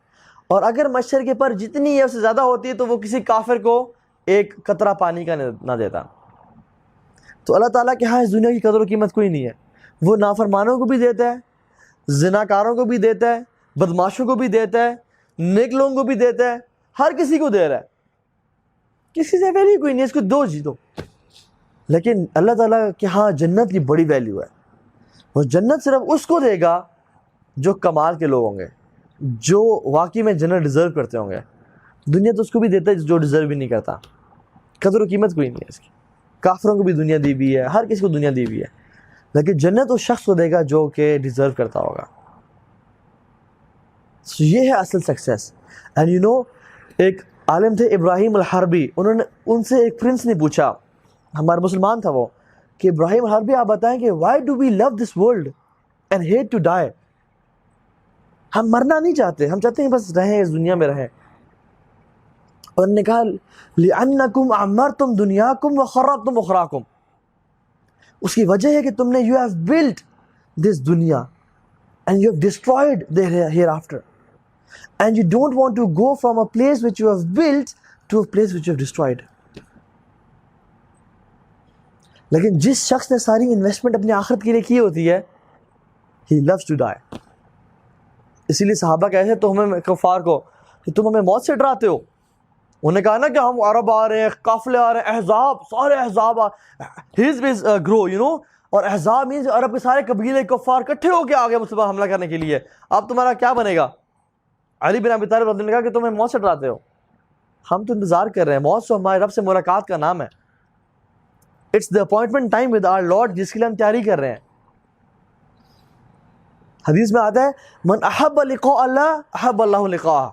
اور اگر مچھر کے پر جتنی ہے اس سے زیادہ ہوتی ہے تو وہ کسی کافر کو ایک قطرہ پانی کا نہ دیتا. تو اللہ تعالیٰ کے ہاں اس دنیا کی قدر و قیمت کوئی نہیں ہے. وہ نافرمانوں کو بھی دیتا ہے, زناکاروں کو بھی دیتا ہے, بدماشوں کو بھی دیتا ہے, نیک لوگوں کو بھی دیتا ہے, ہر کسی کو دے رہا ہے. کسی سے کوئی نہیں, اس کو دو. لیکن اللہ تعالیٰ کے ہاں جنت کی بڑی ویلیو ہے. وہ جنت صرف اس کو دے گا جو کمال کے لوگ ہوں گے, جو واقعی میں جنت ڈیزرو کرتے ہوں گے. دنیا تو اس کو بھی دیتا ہے جو ڈیزرو بھی نہیں کرتا, قدر و قیمت کوئی نہیں ہے اس کی. کافروں کو بھی دنیا دی ہوئی ہے, ہر کسی کو دنیا دی ہوئی ہے, لیکن جنت اس شخص کو دے گا جو کہ ڈیزرو کرتا ہوگا. یہ ہے اصل سکسیس. اینڈ یو نو, ایک عالم تھے ابراہیم الحربی, ان سے ایک پرنس نے پوچھا, ہمارا مسلمان تھا وہ, کہ ابراہیم الحربی آپ بتائیں کہ why do we love this world and hate to die. ہم مرنا نہیں چاہتے, ہم چاہتے ہیں بس رہیں, اس دنیا میں رہیں. اور انہوں نے کہا لِأَنَّكُمْ عَمَّرْتُمْ دُنْيَاكُمْ وَخَرَّبْتُمْ أُخْرَاكُمْ. اس کی وجہ ہے کہ تم نے you have built this dunya and you have destroyed the hereafter. And you don't want to go from a place which you have built to a place which you have destroyed. لیکن جس شخص نے ساری investment اپنی آخرت کے لیے کی ہوتی ہے, he loves to die. اسی لیے صحابہ کہتے ہیں تو ہمیں کفار کو کہ تم ہمیں موت سے ڈراتے ہو. انہوں نے کہا نا کہ ہم عرب آ رہے ہیں, قافلے آ رہے ہیں, احزاب, سارے احزاب حزب گرو, یو نو. اور احزاب مینز عرب کے سارے قبیلے کفار اکٹھے ہو کے آگے مجھ پر حملہ کرنے کے لیے. اب تمہارا کیا بنے گا؟ علی بن ابی طالب رضی اللہ عنہ نے کہا کہ تمہیں موت سے ڈراتے ہو. ہم تو انتظار کر رہے ہیں, موت تو ہمارے رب سے ملاقات کا نام ہے. It's the appointment time with our lord, جس کے لیے ہم تیاری کر رہے ہیں. حدیث میں آتا ہے من احب لقاء اللہ احب اللہ لقاءہ.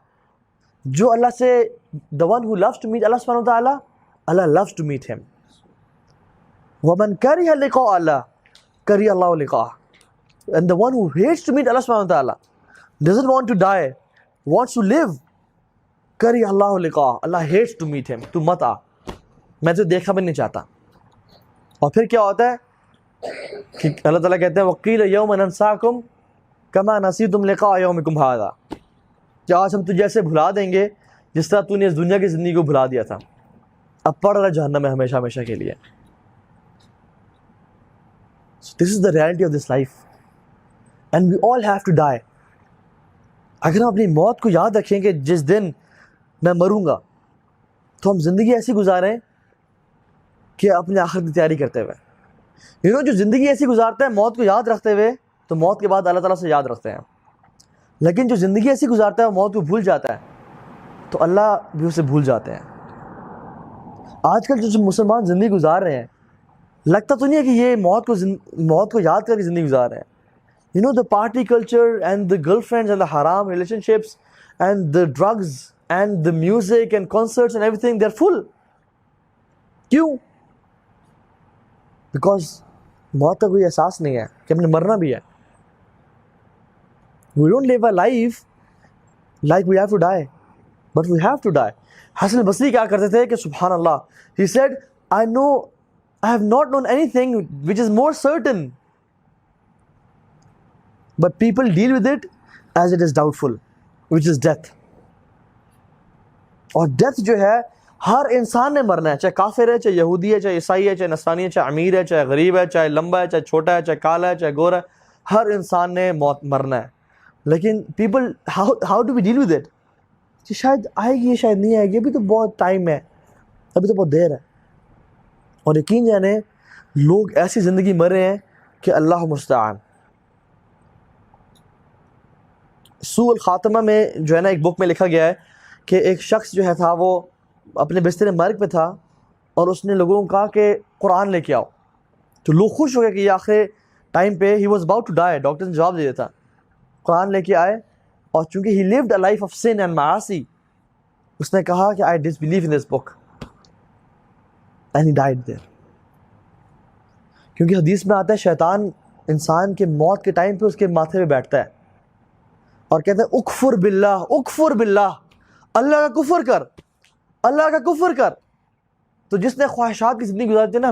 جو اللہ سے, the one who loves to meet Allah subhanahu wa ta'ala, Allah loves to meet him. وَمَنْ كَرِهَ لِقَاءَ اللَّهِ كَرِهَ اللَّهُ لِقَاءَهُ. And the one who hates to meet Allah subhanahu wa ta'ala, doesn't want to die, wants to live, كَرِهَ اللَّهُ لِقَاءَهُ. Allah hates to meet him. تو مت آ, میں تو دیکھا بھی نہیں چاہتا. اور پھر کیا ہوتا ہے کہ اللہ تعالیٰ کہتے ہیں وَقِيلَ يَوْمَ نَنْسَاكُمْ كَمَا نَسِيتُمْ لِقَاءَ يَوْمِكُمْ هَذَا. کہ آج ہم تجھے ایسے بھلا دیں گے جس طرح تو نے اس دنیا کی زندگی کو بھلا دیا تھا. اب پڑ رہا جہنم میں ہمیشہ ہمیشہ کے لیے. This is the reality of this life and we all have to die. اگر ہم اپنی موت کو یاد رکھیں کہ جس دن میں مروں گا, تو ہم زندگی ایسی گزاریں کہ اپنے آخرت کی تیاری کرتے ہوئے. یو نو, جو زندگی ایسی گزارتا ہے موت کو یاد رکھتے ہوئے, تو موت کے بعد اللہ تعالیٰ سے یاد رکھتے ہیں. لیکن جو زندگی ایسی گزارتا ہے وہ موت کو بھول جاتا ہے, تو اللہ بھی اسے بھول جاتے ہیں. آج کل جو مسلمان زندگی گزار رہے ہیں, لگتا تو نہیں ہے کہ یہ موت کو یاد کر کے زندگی گزار رہے ہیں. You know, the party culture and the girlfriends and the حرام relationships and the drugs and the music and concerts and everything, they are full. کیوں؟ بیکاز موت کا کوئی احساس نہیں ہے کہ ہم نے مرنا بھی ہے. We don't live a life like we have to die, but we have to die. حسن البصری کیا کرتے تھے کہ سبحان اللہ, he said I have not known anything which is more certain, but people deal with it as it is doubtful, which is death. اور death جو ہے ہر انسان نے مرنا ہے, چاہے کافر ہے, چاہے یہودی ہے, چاہے عیسائی ہے, چاہے نصرانی ہے, چاہے امیر ہے, چاہے غریب ہے, چاہے لمبا ہے, چاہے چھوٹا ہے, چاہے کالا ہے, چاہے گورا ہے, ہر انسان نے مرنا ہے. لیکن people how do we deal with it, کہ شاید آئے گی, شاید نہیں آئے گی, ابھی تو بہت ٹائم ہے, ابھی تو بہت دیر ہے. اور یقین جانے لوگ ایسی زندگی مر رہے ہیں کہ اللہ مستعان. سوء الخاتمہ میں جو ہے نا, ایک بک میں لکھا گیا ہے کہ ایک شخص جو ہے تھا وہ اپنے بستر مرگ پہ تھا, اور اس نے لوگوں کو کہا کہ قرآن لے کے آؤ. تو لوگ خوش ہو گئے کہ یہ آخر ٹائم پہ ہی was about to die, doctor نے جواب دے دیا تھا. قرآن لے کے آئے, اور چونکہ he lived a life of sin and معاصی, اس نے کہا کہ I disbelieve in this book and he died there. کیونکہ حدیث میں آتا ہے شیطان انسان کے موت کے ٹائم پہ اس کے ماتھے پہ بیٹھتا ہے اور کہتا ہے اکفر باللہ, اکفر باللہ, اللہ کا کفر کر, اللہ کا کفر کر. تو جس نے خواہشات کی زندگی گزارتی ہے نا,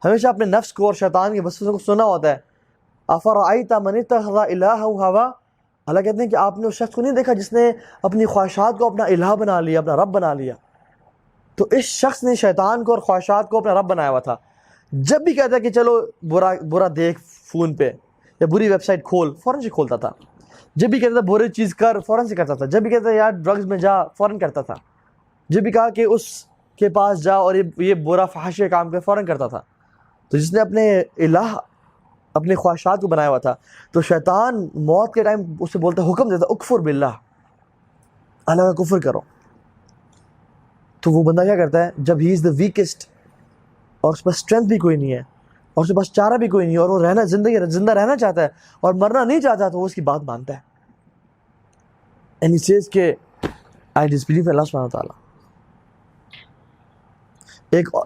ہمیشہ اپنے نفس کو اور شیطان کے وسوسوں کو سنا ہوتا ہے. افرأیت من اتخذ الہہ ہوا, اللہ کہتے ہیں کہ آپ نے اس شخص کو نہیں دیکھا جس نے اپنی خواہشات کو اپنا الہ بنا لیا, اپنا رب بنا لیا. تو اس شخص نے شیطان کو اور خواہشات کو اپنا رب بنایا ہوا تھا. جب بھی کہتا ہے کہ چلو برا دیکھ فون پہ, یا بری ویب سائٹ کھول, فوراً سے کھولتا تھا. جب بھی کہتا تھا بری چیز کر, فوراً سے کرتا تھا. جب بھی کہتا یار ڈرگز میں جا, فوراً کرتا تھا. جب بھی کہا کہ اس کے پاس جا اور یہ برا فحش کام کر, فوراً کرتا تھا. تو جس نے اپنے الہ اپنی خواہشات کو بنایا ہوا تھا. تو شیطان موت کے ٹائم اسے بولتا ہے، حکم دیتا ہے اکفر باللہ، اللہ کا کفر کرو. تو وہ بندہ کیا کرتا ہے، جب ہی از دا ویکسٹ اور اس پاس اسٹرینتھ بھی کوئی نہیں ہے اور اس کے پاس چارہ بھی کوئی نہیں ہے اور وہ زندہ رہنا چاہتا ہے اور مرنا نہیں چاہتا، تو وہ اس کی بات مانتا ہے. اینڈ ہی سیز کہ آئی ڈسبلیو اللہ سبحانہ وتعالیٰ.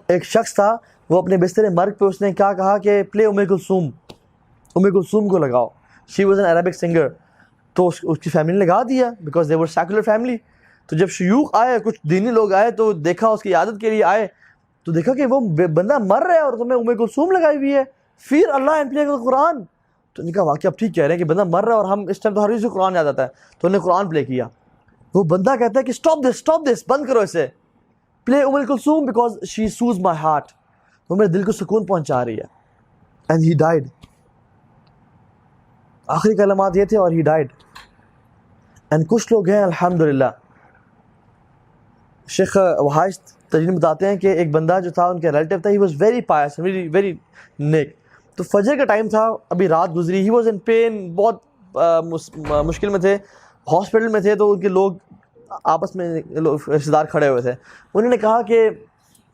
ایک شخص تھا، وہ اپنے بستر مرگ پہ اس نے کیا کہا کہ پلے ام کلثوم کو لگاؤ. She was an Arabic singer. تو اس کی فیملی نے لگا دیا because they were secular family. تو جب شیوخ آئے، کچھ دینی لوگ آئے تو دیکھا، اس کی عادت کے لیے آئے تو دیکھا کہ وہ بندہ مر رہا ہے اور تمہیں ام کلثوم لگائی ہوئی ہے. پھر اللہ اینڈ پلے قرآن. تو نے کہا واقعی اب ٹھیک کہہ رہے ہیں کہ بندہ مر رہا ہے اور ہم اس ٹائم تو ہر چیز قرآن یاد آتا ہے. تو انہوں نے قرآن پلے کیا. وہ بندہ کہتا ہے کہ اسٹاپ دس، بند کرو اسے، play Umm Kulthum because she سوز مائی ہارٹ، وہ میرے دل کو سکون پہنچا رہی ہے. And he died. آخری کلمات یہ تھے اور ہی ڈائڈ. اینڈ کچھ لوگ ہیں الحمدللہ، شیخ وحاش تجربہ بتاتے ہیں کہ ایک بندہ جو تھا ان کے ریلیٹیو تھا، he was very pious, very very نیک. تو فجر کا ٹائم تھا، ابھی رات گزری، ہی واز ان پین، بہت مشکل میں تھے، ہاسپٹل میں تھے. تو ان کے لوگ آپس میں رشتے دار کھڑے ہوئے تھے. انہوں نے کہا کہ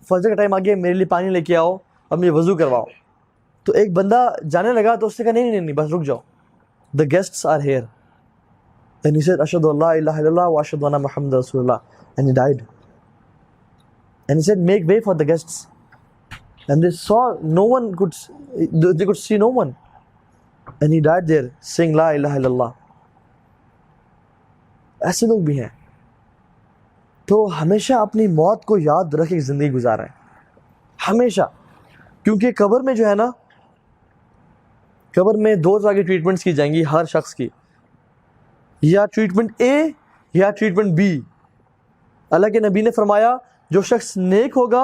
فجر کا ٹائم آ گیا، میرے لیے پانی لے کے آؤ اور مجھے وضو کرواؤ. تو ایک بندہ جانے لگا تو اس نے کہا نہیں بس رک جاؤ، the guests are here. Then he said ashhadu an la ilaha illallah wa ashhadu anna muhammadar rasulullah, and he died. And he said make way for the guests. And they saw no one they could see no one, and he died there saying la ilaha illallah. ایسے لوگ بھی ہیں. تو ہمیشہ اپنی موت کو یاد رکھ کے زندگی گزاریں ہمیشہ، کیونکہ قبر میں جو ہے نا، قبر میں دو طرح کی ٹریٹمنٹس کی جائیں گی ہر شخص کی، یا ٹریٹمنٹ اے یا ٹریٹمنٹ بی. اللہ کے نبی نے فرمایا جو شخص نیک ہوگا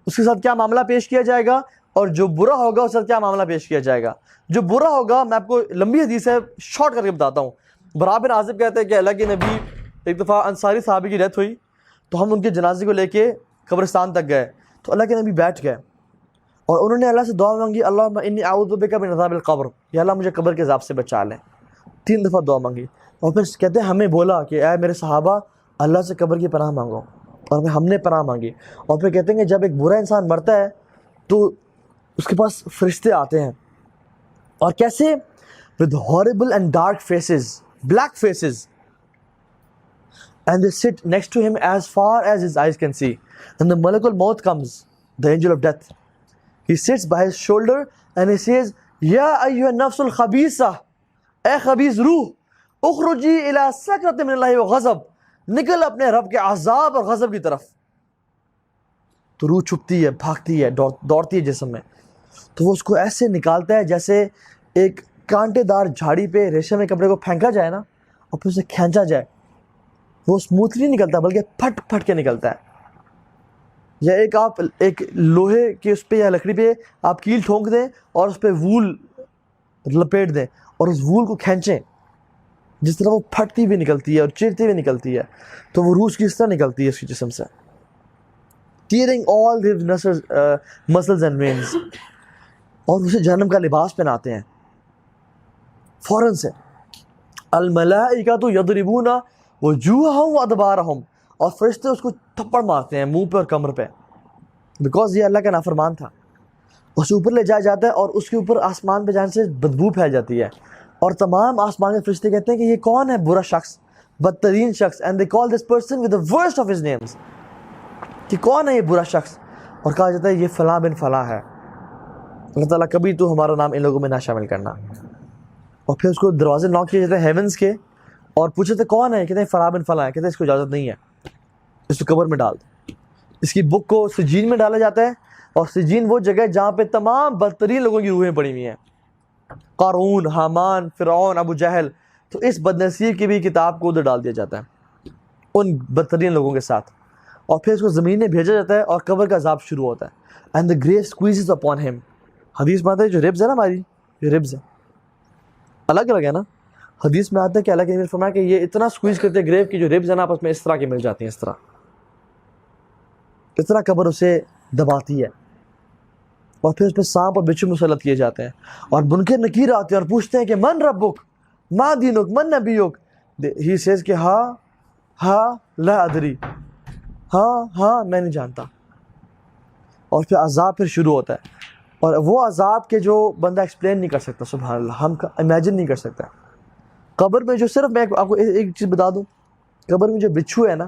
اس کے ساتھ کیا معاملہ پیش کیا جائے گا، اور جو برا ہوگا اس کے ساتھ کیا معاملہ پیش کیا جائے گا. جو برا ہوگا، میں آپ کو لمبی حدیث ہے شارٹ کر کے بتاتا ہوں. برا بن عازب کہتے ہیں کہ اللہ کے نبی، ایک دفعہ انصاری صحابی کی ڈیتھ ہوئی تو ہم ان کے جنازے کو لے کے قبرستان تک گئے. تو اللہ کے نبی بیٹھ گئے اور انہوں نے اللہ سے دعا مانگی، اللہم انی اعوذ بک من عذاب القبر، یا اللہ مجھے قبر کے عذاب سے بچا لیں. 3 دفعہ دعا مانگی. اور پھر کہتے ہیں ہمیں بولا کہ اے میرے صحابہ اللہ سے قبر کی پناہ مانگو، اور پھر ہم نے پناہ مانگی. اور پھر کہتے ہیں کہ جب ایک برا انسان مرتا ہے تو اس کے پاس فرشتے آتے ہیں، اور کیسے؟ with horrible and dark faces, black faces, and they sit next to him as far as his eyes can see. And the Malakul Maut comes, the angel of death. He sits by his shoulder and he says, Ya ayyuha nafsul khabisa, اے خبیث روح، اخرجی الى سکرت من اللہ و غضب، نکل اپنے رب کے عذاب اور غضب کی طرف. تو روح چھپتی ہے، بھاگتی ہے، دوڑتی ہے جسم میں. تو وہ اس کو ایسے نکالتا ہے جیسے ایک کانٹے دار جھاڑی پہ ریشم کے کپڑے کو پھینکا جائے نا اور پھر اسے کھینچا جائے. وہ اسموتھلی نکلتا ہے بلکہ پھٹ پھٹ کے نکلتا ہے. یا آپ ایک لوہے کے اس پہ یا لکڑی پہ آپ کیل ٹھونک دیں اور اس پہ وول لپیٹ دیں اور اس وول کو کھینچیں، جس طرح وہ پھٹتی ہوئی نکلتی ہے اور چیرتی ہوئی نکلتی ہے، تو وہ روح کی اس طرح نکلتی ہے اس کی جسم سے، tearing all his muscles and veins. اور اسے جہنم کا لباس پہناتے ہیں فوراً سے. الملائکۃ یضربون وجوہہم وادبارہم، اور فرشتے اس کو تھپڑ مارتے ہیں منہ پہ اور کمر پہ، بیکاز یہ اللہ کا نافرمان تھا. اسے اوپر لے جایا جاتا ہے اور اس کے اوپر آسمان پہ جانے سے بدبو پھیل جاتی ہے، اور تمام آسمان کے فرشتے کہتے ہیں کہ یہ کون ہے برا شخص، بدترین شخص. And they call this person with the worst of his names، کہ کون ہے یہ برا شخص، اور کہا جاتا ہے یہ فلاں بن فلاں ہے. اللہ تعالیٰ کبھی تو ہمارا نام ان لوگوں میں نہ شامل کرنا. اور پھر اس کو دروازے ناک کیے جاتے ہیں ہیونس کے، اور پوچھتے تھے کون ہے، کہتے ہیں فلاں بن فلاں ہے. کہتے ہیں اس کو اجازت نہیں ہے، اس کو قبر میں ڈال دو. اس کی بک کو سجین میں ڈالا جاتا ہے، اور سجین وہ جگہ ہے جہاں پہ تمام بدترین لوگوں کی روحیں پڑی ہوئی ہیں، قارون، حامان، فرعون، ابو جہل. تو اس بدنصیب کی بھی کتاب کو ادھر ڈال دیا جاتا ہے ان بدترین لوگوں کے ساتھ. اور پھر اس کو زمین میں بھیجا جاتا ہے اور قبر کا عذاب شروع ہوتا ہے. And the grave squeezes upon him. حدیث میں آتا ہے جو ربز ہے نا ہماری، جو ربز ہے الگ الگ ہے نا، حدیث میں آتا ہے کہ اللہ کے نبی نے فرمایا کہ یہ اتنا سکویز کرتے ہیں گریو کی جو ربز ہیں نا آپس میں اس طرح کے مل جاتی ہیں، اس طرح قبر اسے دباتی ہے. اور پھر اس پہ سانپ اور بچھو مسلط کیے جاتے ہیں، اور منکر نکیر آتے ہیں اور پوچھتے ہیں کہ من ربک، ما دینک، من نبیک. ہی سیز کہ ہاں لا ادری، ہاں میں نہیں جانتا. اور پھر عذاب پھر شروع ہوتا ہے، اور وہ عذاب کے جو بندہ ایکسپلین نہیں کر سکتا، سبحان اللہ، ہم امیجن نہیں کر سکتا. قبر میں جو، صرف میں آپ کو ایک چیز بتا دوں، قبر میں جو بچھو ہے نا،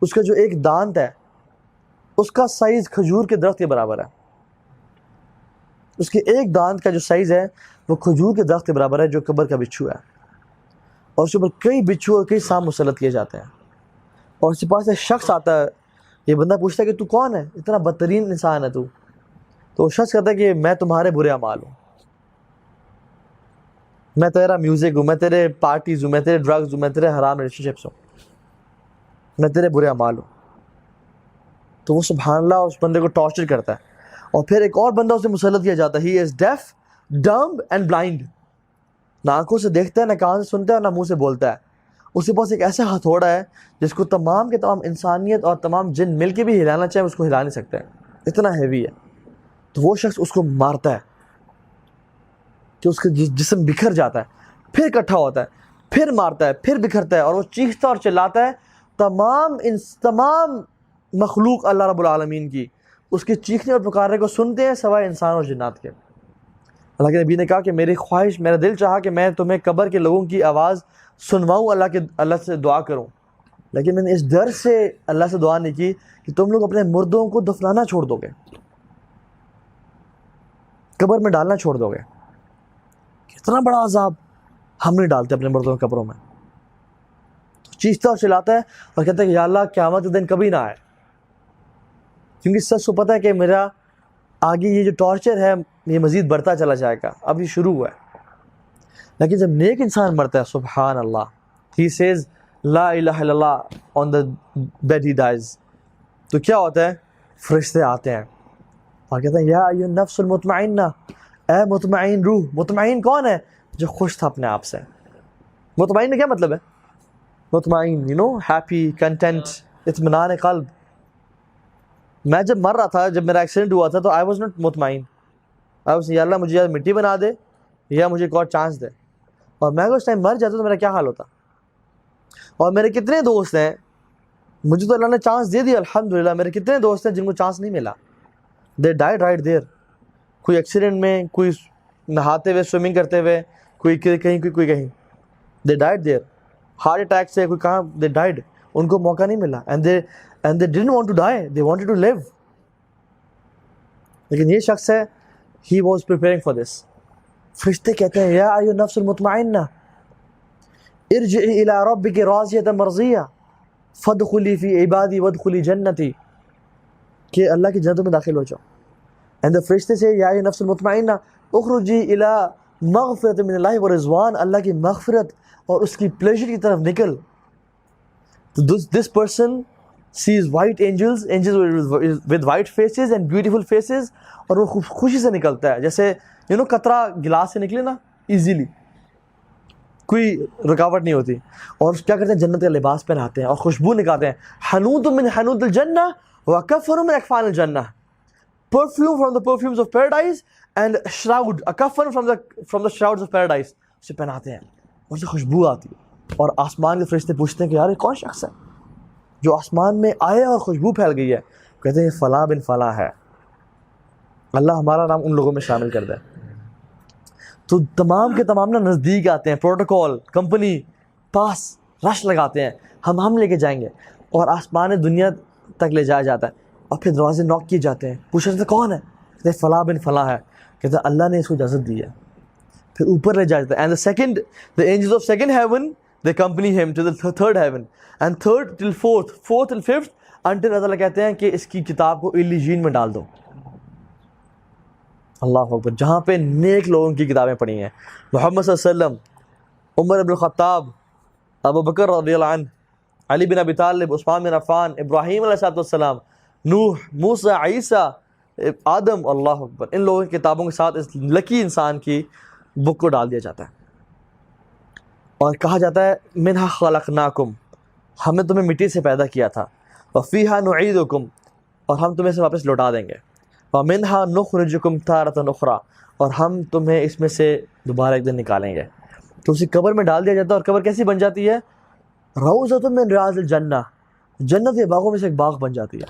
اس کا جو ایک دانت ہے اس کا سائز کھجور کے درخت کے برابر ہے. اس کے ایک دانت کا جو سائز ہے وہ کھجور کے درخت کے برابر ہے، جو قبر کا بچھو ہے. اور اس کے اوپر کئی بچھو اور کئی سانپ مسلط کیے جاتے ہیں. اور اس کے پاس ایک شخص آتا ہے، یہ بندہ پوچھتا ہے کہ تو کون ہے، اتنا بدترین انسان ہے تو وہ شخص کہتا ہے کہ میں تمہارے برے اعمال ہوں، میں تیرا میوزک ہوں، میں تیرے پارٹیز ہوں، میں تیرے ڈرگز ہوں، میں تیرے حرام ریلیشن شپس ہوں، میں تیرے برے اعمال ہوں. تو وہ سبحان اللہ اس بندے کو ٹارچر کرتا ہے. اور پھر ایک اور بندہ اسے مسلط کیا جاتا ہے، ہی از ڈیف، ڈمب اینڈ بلائنڈ. نہ آنکھوں سے دیکھتا ہے، نہ کان سے سنتا ہے، نہ منہ سے بولتا ہے. اس کے پاس ایک ایسا ہتھوڑا ہے جس کو تمام کے تمام انسانیت اور تمام جن مل کے بھی ہلانا چاہے اس کو ہلا نہیں سکتے، اتنا ہیوی ہے. تو وہ شخص اس کو مارتا ہے کہ اس کا جسم بکھر جاتا ہے، پھر اکٹھا ہوتا ہے، پھر مارتا ہے، پھر بکھرتا ہے، اور وہ چیختا اور چلاتا ہے. تمام مخلوق اللہ رب العالمین کی اس کے چیخنے اور پکارنے کو سنتے ہیں سوائے انسان اور جنات کے. اللہ کے نبی نے کہا کہ میری خواہش، میرا دل چاہا کہ میں تمہیں قبر کے لوگوں کی آواز سنواؤں، اللہ سے دعا کروں، لیکن میں نے اس ڈر سے اللہ سے دعا نہیں کی کہ تم لوگ اپنے مردوں کو دفنانا چھوڑ دو گے، قبر میں ڈالنا چھوڑ دو گے. کتنا بڑا عذاب ہم نہیں ڈالتے اپنے مردوں کی قبروں میں. چیختا اور چلاتا ہے اور کہتا ہے کہ یا اللہ قیامت کے دن کبھی نہ آئے، کیونکہ سچ کو پتہ ہے کہ میرا آگے یہ جو ٹارچر ہے یہ مزید بڑھتا چلا جائے گا، اب یہ شروع ہوا ہے. لیکن جب نیک انسان مرتا ہے، سبحان اللہ، ہی سیز لا الہ الا اللہ آن دا بیڈ ہی ڈائز، تو کیا ہوتا ہے، فرشتے آتے ہیں اور کہتے ہیں یا ایھا النفس المطمئنہ، اے مطمئن روح. مطمئن کون ہے؟ جو خوش تھا اپنے آپ سے. مطمئن کا کیا مطلب ہے؟ مطمئن ہیپی، کنٹینٹ، اطمینان قلب. میں جب مر رہا تھا، جب میرا ایکسیڈنٹ ہوا تھا، تو آئی واز ناٹ مطمئن. یا اللہ مجھے یا مٹی بنا دے یا مجھے ایک اور چانس دے. اور میں اس ٹائم مر جاتا تو میرا کیا حال ہوتا. اور میرے کتنے دوست ہیں، مجھے تو اللہ نے چانس دے دیا الحمدللہ، میرے کتنے دوست ہیں جن کو چانس نہیں ملا، دے ڈائیڈ رائٹ دیر. کوئی ایکسیڈنٹ میں، کوئی نہاتے ہوئے، سوئمنگ کرتے ہوئے، کوئی کہیں، کوئی کہیں، دے ڈائیڈ دیر. ہارٹ اٹیک سے، کوئی کہاں، دے ڈائیڈ. ان کو موقع نہیں ملا، and they didn't want to die, they wanted to live. لیکن یہ شخص ہے، he was preparing for this. فرشتے کہتے ہیں یا ایھا النفس المطمئنہ ارجعی الی ربک راضیۃ مرضیہ فادخلی فی عبادی وادخلی جنتی، کہ اللہ کی جنتوں میں داخل ہو جاؤ. اینڈ the فرشتے سے یا ایھا النفس المطمئنہ اخرجی الی مغفرۃ من اللہ ورضوان، اللہ کی مغفرت اور اس کی پلیجر کی طرف نکل. This person sees white angels with white faces and beautiful faces، اور وہ خوشی سے نکلتا ہے، جیسے قطرہ گلاس سے نکلے نا، ایزیلی، کوئی رکاوٹ نہیں ہوتی. اور کیا کرتے ہیں، جنت کا لباس پہناتے ہیں اور خوشبو نکالتے ہیں. حنوط من حنوط الجنہ وکفن من اکفان الجنہ، perfume from the perfumes of paradise and shroud، a kafan from the shrouds of paradise، اسے پہناتے ہیں اور اسے خوشبو آتی ہے. اور آسمان کے فرشتے پوچھتے ہیں کہ یار یہ کون شخص ہے جو آسمان میں آئے اور خوشبو پھیل گئی ہے؟ کہتے ہیں فلاں بن فلاں ہے. اللہ ہمارا نام ان لوگوں میں شامل کر دے. تو تمام کے تمام نا نزدیک آتے ہیں، پروٹوکول، کمپنی پاس رش لگاتے ہیں، ہم لے کے جائیں گے. اور آسمان دنیا تک لے جایا جاتا ہے، اور پھر دروازے نوک کیے جاتے ہیں. پوچھا جاتا ہے کون ہے؟ کہتے ہیں فلاں بن فلاں ہے. کہتے ہیں اللہ نے اس کو اجازت دی ہے. پھر اوپر لے جایا جاتا ہے. And the angels of second heaven they accompany him to the third heaven and third till fourth till fifth until اللہ کہتے ہیں کہ اس کی کتاب کو علیین میں ڈال دو. اللہ اکبر. جہاں پہ نیک لوگوں کی کتابیں پڑھی ہیں، محمد صلی اللہ علیہ وسلم، عمر بن الخطاب، ابو بکر رضی اللہ عنہ، علی بن ابی طالب، عثمان بن عفان، ابراہیم علیہ السلام، نوح، موسیٰ، عیسیٰ، آدم. اللہ اکبر. ان لوگوں کی کتابوں کے ساتھ اس لکی انسان کی بک کو ڈال دیا جاتا ہے اور کہا جاتا ہے منہا خلقناکم، ہم نے تمہیں مٹی سے پیدا کیا تھا، وفیہا نعیدکم، اور ہم تمہیں سے واپس لوٹا دیں گے. وَمِنْهَا نُخْرِجُكُمْ تَارَةً أُخْرَى، اور ہم تمہیں اس میں سے دوبارہ ایک دن نکالیں گے. تو اسے قبر میں ڈال دیا جاتا ہے، اور قبر کیسی بن جاتی ہے؟ روضۃ من ریاض الجنہ، جنت کے باغوں میں سے ایک باغ بن جاتی ہے.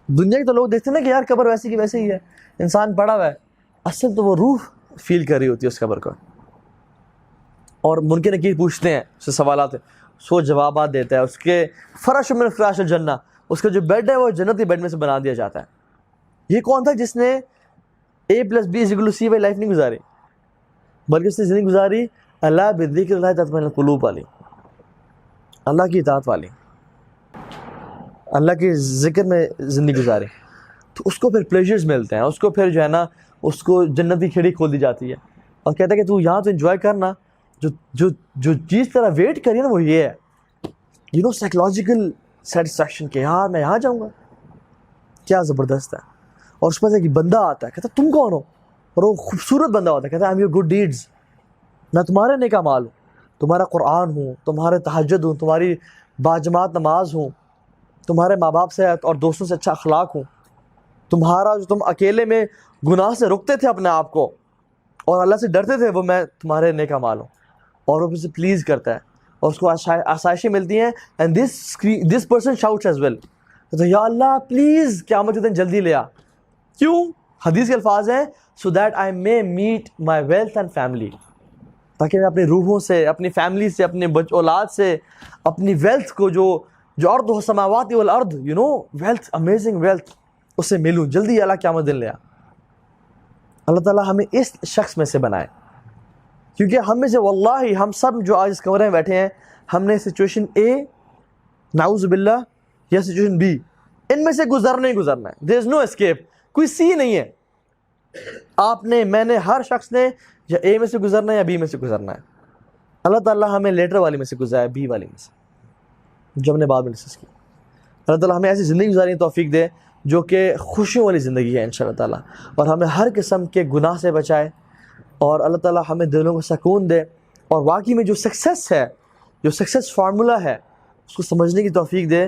دنیا کے تو لوگ دیکھتے ہیں نا کہ یار قبر ویسی کی ویسے ہی ہے، انسان پڑا ہوا ہے، اصل تو وہ روح فیل کر رہی ہوتی ہے اس قبر کو. اور منکر نکیر پوچھتے ہیں، اس سے سوالات ہیں، سو جوابات دیتا ہے. اس کے فرش من فراش الجنہ، اس کا جو بیڈ ہے وہ جنتی بیڈ میں سے بنا دیا جاتا ہے. یہ کون تھا جس نے A+B=C والی لائف نہیں گزاری، بلکہ اس نے زندگی گزاری اللہ بذکر اللہ تطمئن القلوب والی، اللہ کی اطاعت والی، اللہ کے ذکر میں زندگی گزاری. تو اس کو پھر پلیجرز ملتے ہیں، اس کو پھر جو ہے نا اس کو جنت کی کھڑی کھول دی جاتی ہے، اور کہتا ہے کہ تو یہاں تو انجوائے کرنا، جو چیز طرح ویٹ کری نا وہ یہ ہے، سائیکولوجیکل سیٹسفیکشن کہ یار میں یہاں جاؤں گا، کیا زبردست ہے. اور اس میں سے ایک بندہ آتا ہے، کہتا ہے تم کون ہو؟ اور وہ خوبصورت بندہ ہوتا ہے، کہتا ہے I am your good deeds, میں تمہارے نیک اعمال ہوں، تمہارا قرآن ہوں، تمہارے تہجد ہوں، تمہاری باجماعت نماز ہوں، تمہارے ماں باپ سے اور دوستوں سے اچھا اخلاق ہوں، تمہارا جو تم اکیلے میں گناہ سے رکتے تھے اپنے آپ کو اور اللہ سے ڈرتے تھے، وہ میں تمہارے نیک اعمال ہوں. اور وہ اسے پلیز کرتا ہے اور اس کو آسائشیں ملتی ہیں. And this person shouts as well, تو یا اللہ پلیز قیامت کے دن جلدی لے آ. کیوں؟ حدیث کے الفاظ ہیں so that I may meat my wealth and family, تاکہ میں اپنی روحوں سے، اپنی فیملی سے، اپنے اولاد سے، اپنی ویلتھ کو جو ارض و سماوات والارض، ویلتھ، امیزنگ ویلتھ، اس سے ملوں. جلدی اللہ قیامت دن لے آ. اللہ تعالیٰ ہمیں اس شخص میں سے بنائے، کیونکہ ہم میں سے واللہ ہم سب جو آج اس کمرے میں بیٹھے ہیں، ہم نے سچویشن اے نعوذ باللہ یا سچویشن بی، ان میں سے گزرنا ہی گزرنا ہے. دیر از نو اسکیپ، کوئی سی نہیں ہے. آپ نے، میں نے، ہر شخص نے یا اے میں سے گزرنا ہے یا بی میں سے گزرنا ہے. اللہ تعالیٰ ہمیں لیٹر والی میں سے گزارا، بی والی میں سے جو ہم نے بعد میں ڈسکس کی. اللہ تعالیٰ ہمیں ایسی زندگی گزارنے کی توفیق دے جو کہ خوشیوں والی زندگی ہے انشاءاللہ تعالیٰ، اور ہمیں ہر قسم کے گناہ سے بچائے، اور اللہ تعالیٰ ہمیں دلوں کو سکون دے، اور واقعی میں جو سکسیس ہے، جو سکسیس فارمولا ہے، اس کو سمجھنے کی توفیق دے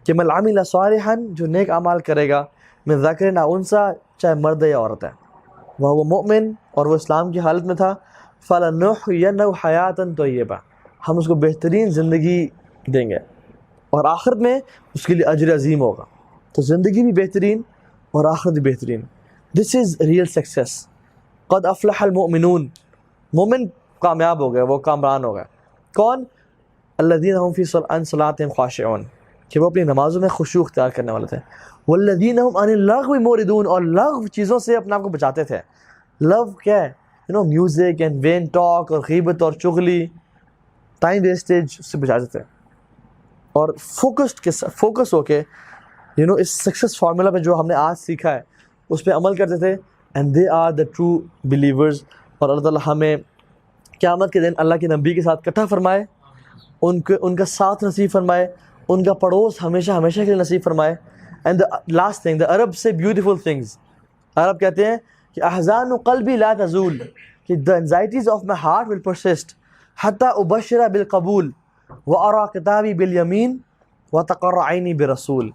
کہ من عمل صالحا، جو نیک اعمال کرے گا، من ذکر او انثی، چاہے مرد یا عورت ہے، وہ مؤمن، اور وہ اسلام کی حالت میں تھا، فلنحینہ حیاتا طیبہ، ہم اس کو بہترین زندگی دیں گے، اور آخرت میں اس کے لیے اجر عظیم ہوگا. تو زندگی بھی بہترین اور آخرت بھی بہترین. دس از ریئل سکسیس. قد افلح المؤمنون، مومن کامیاب ہو گئے، وہ کامران ہو گئے. کون؟ الذین هم فی صلاتهم خاشعون، کہ وہ اپنی نمازوں میں خشوع اختیار کرنے والے تھے. والذین هم عن اللغو معرضون، اور لغو چیزوں سے اپنے آپ کو بچاتے تھے. لو کیا ہے؟ میوزک اینڈ وین ٹاک اور غیبت اور چغلی، ٹائم ویسٹیج سے بچاتے تھے. اور فوکس ہو کے اس سکسیس فارمولا پہ جو ہم نے آج سیکھا ہے اس پہ عمل کرتے تھے. And they are the true believers. اور اللہ تعالیٰ ہمیں قیامت کے دن اللہ کے نبی کے ساتھ اکٹھا فرمائے، ان کا ساتھ نصیب فرمائے، ان کا پڑوس ہمیشہ ہمیشہ کے لیے نصیب فرمائے. اینڈ لاسٹ تھنگ، دا عرب سے بیوٹیفل تھنگز، عرب کہتے ہیں کہ احزان قلبی لا تزول، کہ the anxieties of my heart will persist حتی ابشر بالقبول وارا کتابی بالیمین وتقر عینی برسول.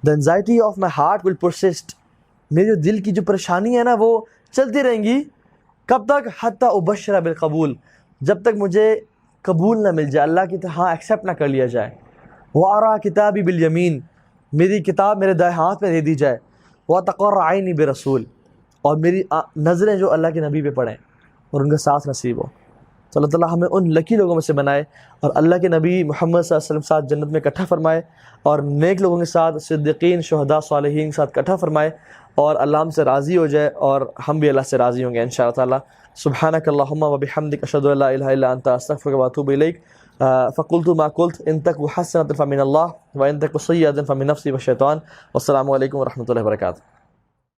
The anxiety of my heart will persist، میرے جو دل کی جو پریشانی ہے نا وہ چلتی رہیں گی. کب تک؟ حتی ابشر بالقبول، جب تک مجھے قبول نہ مل جائے، اللہ کی ہاں ایکسیپٹ نہ کر لیا جائے. وارا کتابی بالیمین، میری کتاب میرے دائیں ہاتھ میں دے دی جائے. وتقر عینی برسول، اور میری نظریں جو اللہ کے نبی پہ پڑھیں اور ان کا ساتھ نصیب ہو. تو اللہ تعالیٰ ہمیں ان لکی لوگوں میں سے بنائے، اور اللہ کے نبی محمد صلی اللہ علیہ وسلم کے ساتھ جنت میں اکٹھا فرمائے، اور نیک لوگوں کے ساتھ، صدیقین، شہداء، صالحین کے ساتھ اکٹھا فرمائے، اور اللہ ہم سے راضی ہو جائے، اور ہم بھی اللہ سے راضی ہوں گے انشاءاللہ تعالیٰ. سبحانک اللہم و بحمدک، اشہد ان لا الہ الا انت، استغفرک و اتوب الیک. فقلت ما قلت، ان تک حسنۃ فمن اللہ و ان تک سیئۃ فمن نفسی و الشیطان. والسلام علیکم و رحمۃ اللہ وبرکاتہ.